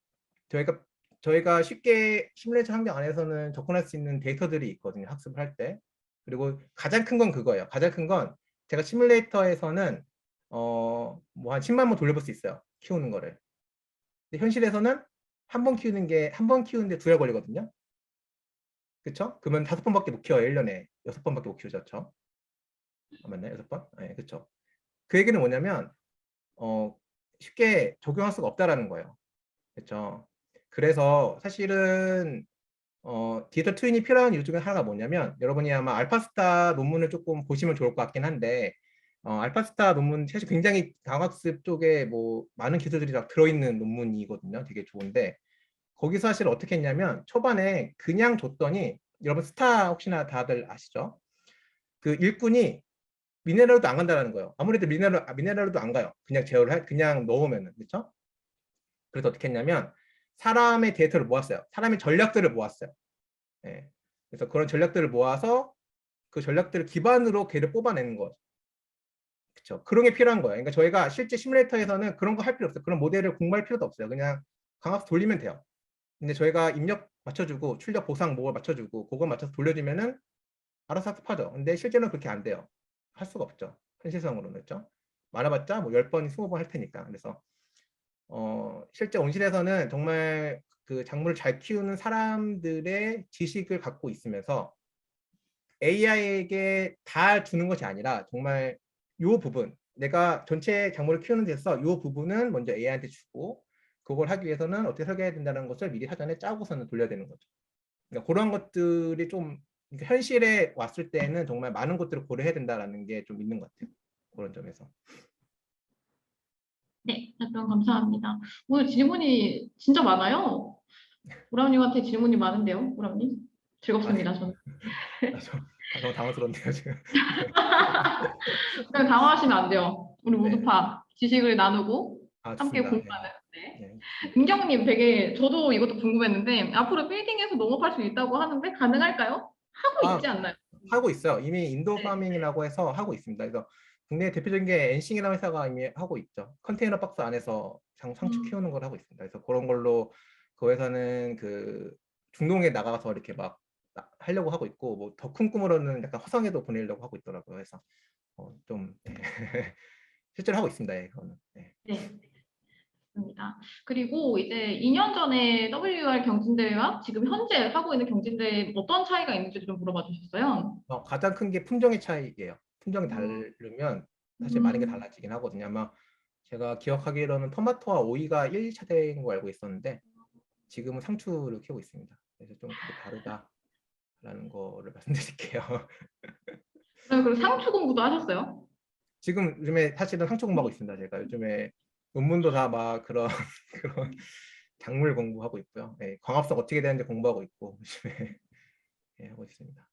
Speaker 1: 저희가 저희가 쉽게 시뮬레이션 환경 안에서는 접근할 수 있는 데이터들이 있거든요. 학습을 할 때. 그리고 가장 큰 건 그거예요. 가장 큰 건 제가 시뮬레이터에서는 뭐 한 10만 번 돌려볼 수 있어요. 키우는 거를. 근데 현실에서는 한 번 키우는데 2달 걸리거든요. 그렇죠? 그러면 5번밖에 못 키워요. 1년에. 6번밖에 못 키우죠. 그렇죠? 맞나요? 6번? 네, 그렇죠. 그 얘기는 뭐냐면 쉽게 적용할 수가 없다라는 거예요. 그렇죠? 그래서 사실은 디지털 트윈이 필요한 이유 중에 하나가 뭐냐면 여러분이 아마 알파스타 논문을 조금 보시면 좋을 것 같긴 한데 알파스타 논문 사실 굉장히 강학습 쪽에 뭐 많은 기술들이 다 들어있는 논문이거든요. 되게 좋은데 거기서 사실 어떻게 했냐면 초반에 그냥 줬더니 여러분 스타 혹시나 다들 아시죠? 그 일꾼이 미네랄도 안 간다는 거예요. 아무래도 미네랄도 안 가요. 그냥 그냥 넣으면은 그렇죠? 그래서 어떻게 했냐면 사람의 데이터를 모았어요. 사람의 전략들을 모았어요. 예. 그래서 그런 전략들을 모아서 그 전략들을 기반으로 걔를 뽑아내는 거죠. 그렇죠. 그런 게 필요한 거예요. 그러니까 저희가 실제 시뮬레이터에서는 그런 거 할 필요 없어요. 그런 모델을 공부할 필요도 없어요. 그냥 강압 돌리면 돼요. 근데 저희가 입력 맞춰주고 출력 보상 뭐를 맞춰주고 그거 맞춰서 돌려주면은 알아서 학습하죠. 근데 실제로는 그렇게 안 돼요. 할 수가 없죠. 현실성으로는 그렇죠. 많아봤자 뭐 10번, 20번 할 테니까. 그래서 실제 온실에서는 정말 그 작물을 잘 키우는 사람들의 지식을 갖고 있으면서 AI에게 다 주는 것이 아니라 정말 요 부분 내가 전체 작물을 키우는 데서 요 부분은 먼저 AI한테 주고 그걸 하기 위해서는 어떻게 설계해야 된다는 것을 미리 사전에 짜고서는 돌려야 되는 거죠. 그러니까 그런 것들이 좀 현실에 왔을 때는 정말 많은 것들을 고려해야 된다는 게 좀 있는 것 같아요. 그런 점에서.
Speaker 2: 네, 답변 감사합니다. 오늘 질문이 진짜 많아요. 우람님한테 질문이 많은데요, 우람님?
Speaker 1: 아,
Speaker 2: 즐겁습니다, 저는.
Speaker 1: 너무 당황스럽네요 지금.
Speaker 2: 그냥 당황하시면 안 돼요. 우리
Speaker 1: 네.
Speaker 2: 모두파 지식을 나누고 함께
Speaker 1: 좋습니다. 네.
Speaker 2: 공부하는. 네.
Speaker 1: 네.
Speaker 2: 은경님 되게 저도 이것도 궁금했는데 앞으로 빌딩에서 농업할 수 있다고 하는데 가능할까요? 하고 있지
Speaker 1: 아,
Speaker 2: 않나요?
Speaker 1: 하고 있어요. 이미 인도
Speaker 2: 네.
Speaker 1: 파밍이라고 해서 하고 있습니다. 그래서 국내 대표적인 게 엔싱이라는 회사가 이미 하고 있죠. 컨테이너 박스 안에서 상추
Speaker 2: 음,
Speaker 1: 키우는 걸 하고 있습니다. 그래서 그런 걸로 그 회사는 그 중동에 나가서 이렇게 막 하려고 하고 있고 뭐 더 큰 꿈으로는 약간 화성에도 보내려고 하고 있더라고요. 그래서 좀 네. 실제로 하고 있습니다. 예, 그거는. 네.
Speaker 2: 네. 입니다. 그리고 이제 2년 전에 WR 경진대회와 지금 현재 하고 있는 경진대회 어떤 차이가 있는지 좀 물어봐 주셨어요.
Speaker 1: 가장 큰 게 품종의 차이예요. 품종이
Speaker 2: 음,
Speaker 1: 다르면 사실 많은 게
Speaker 2: 음,
Speaker 1: 달라지긴 하거든요. 아마 제가 기억하기로는 토마토와 오이가 1, 2차 대인 거 알고 있었는데 지금은 상추를 키우고 있습니다. 그래서 좀 그게 다르다라는 거를 말씀드릴게요.
Speaker 2: 그리고 상추 공부도 하셨어요?
Speaker 1: 지금 요즘에 사실은 상추 공부하고 있습니다. 제가 요즘에 논문도 다 막 그런 그런 작물 공부하고 있고요. 예, 광합성 어떻게 되는지 공부하고 있고 요즘에 예, 하고 있습니다.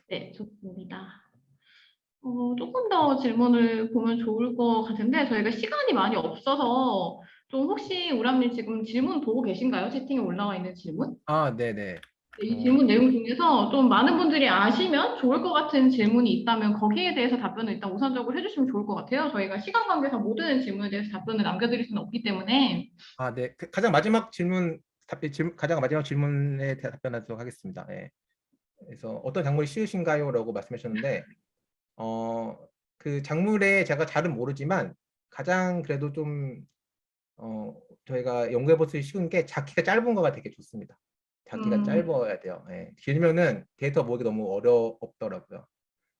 Speaker 2: 네, 좋습니다. 조금 더 질문을 보면 좋을 것 같은데 저희가 시간이 많이 없어서 좀 혹시 우람님 지금 질문 보고 계신가요? 채팅에 올라와 있는 질문?
Speaker 1: 네네.
Speaker 2: 네, 이 질문 내용 중에서 좀 많은 분들이 아시면 좋을 것 같은 질문이 있다면 거기에 대해서 답변을 일단 우선적으로 해주시면 좋을 것 같아요. 저희가 시간 관계상 모든 질문에 대해서 답변을 남겨드릴 수는 없기 때문에.
Speaker 1: 네. 가장 마지막 가장 마지막 질문에 답변하도록 하겠습니다. 예. 그래서 어떤 작물이 쉬우신가요? 라고 말씀하셨는데, 그 작물에 제가 잘은 모르지만 가장 그래도 좀, 저희가 연구해 볼 수 쉬운 게 작기가 짧은 거가 되게 좋습니다. 자기가
Speaker 2: 음,
Speaker 1: 짧아야 돼요. 예. 길면은 데이터 모으기 너무 어렵더라고요.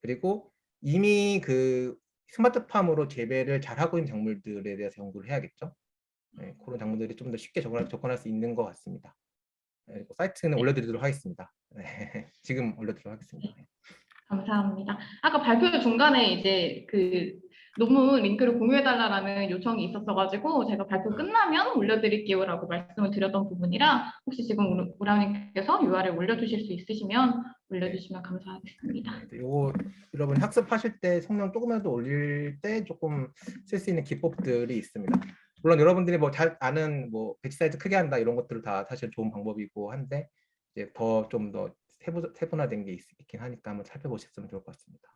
Speaker 1: 그리고 이미 그 스마트팜으로 재배를 잘하고 있는 작물들에 대해서 연구를 해야겠죠. 예, 그런 작물들이 좀 더 쉽게 접근할 수 있는 것 같습니다. 예, 사이트는
Speaker 2: 네,
Speaker 1: 올려드리도록 하겠습니다. 네, 지금 올려드리도록 하겠습니다.
Speaker 2: 네, 감사합니다. 아까 발표 중간에 이제 그 논문 링크를 공유해달라는 요청이 있었어가지고 제가 발표 끝나면 올려드릴게요라고 말씀을 드렸던 부분이라 혹시 지금 우라님께서 URL 올려주실 수 있으시면
Speaker 1: 네.
Speaker 2: 올려주시면 감사하겠습니다.
Speaker 1: 네, 요거 여러분 학습하실 때 성능 조금이라도 올릴 때 조금 쓸 수 있는 기법들이 있습니다. 물론 여러분들이 뭐 잘 아는 뭐 배치 사이즈 크게 한다 이런 것들을 다 사실 좋은 방법이고 한데 이제 더 좀 더 세분화된 게 있긴 하니까 한번 살펴보셨으면 좋을 것 같습니다.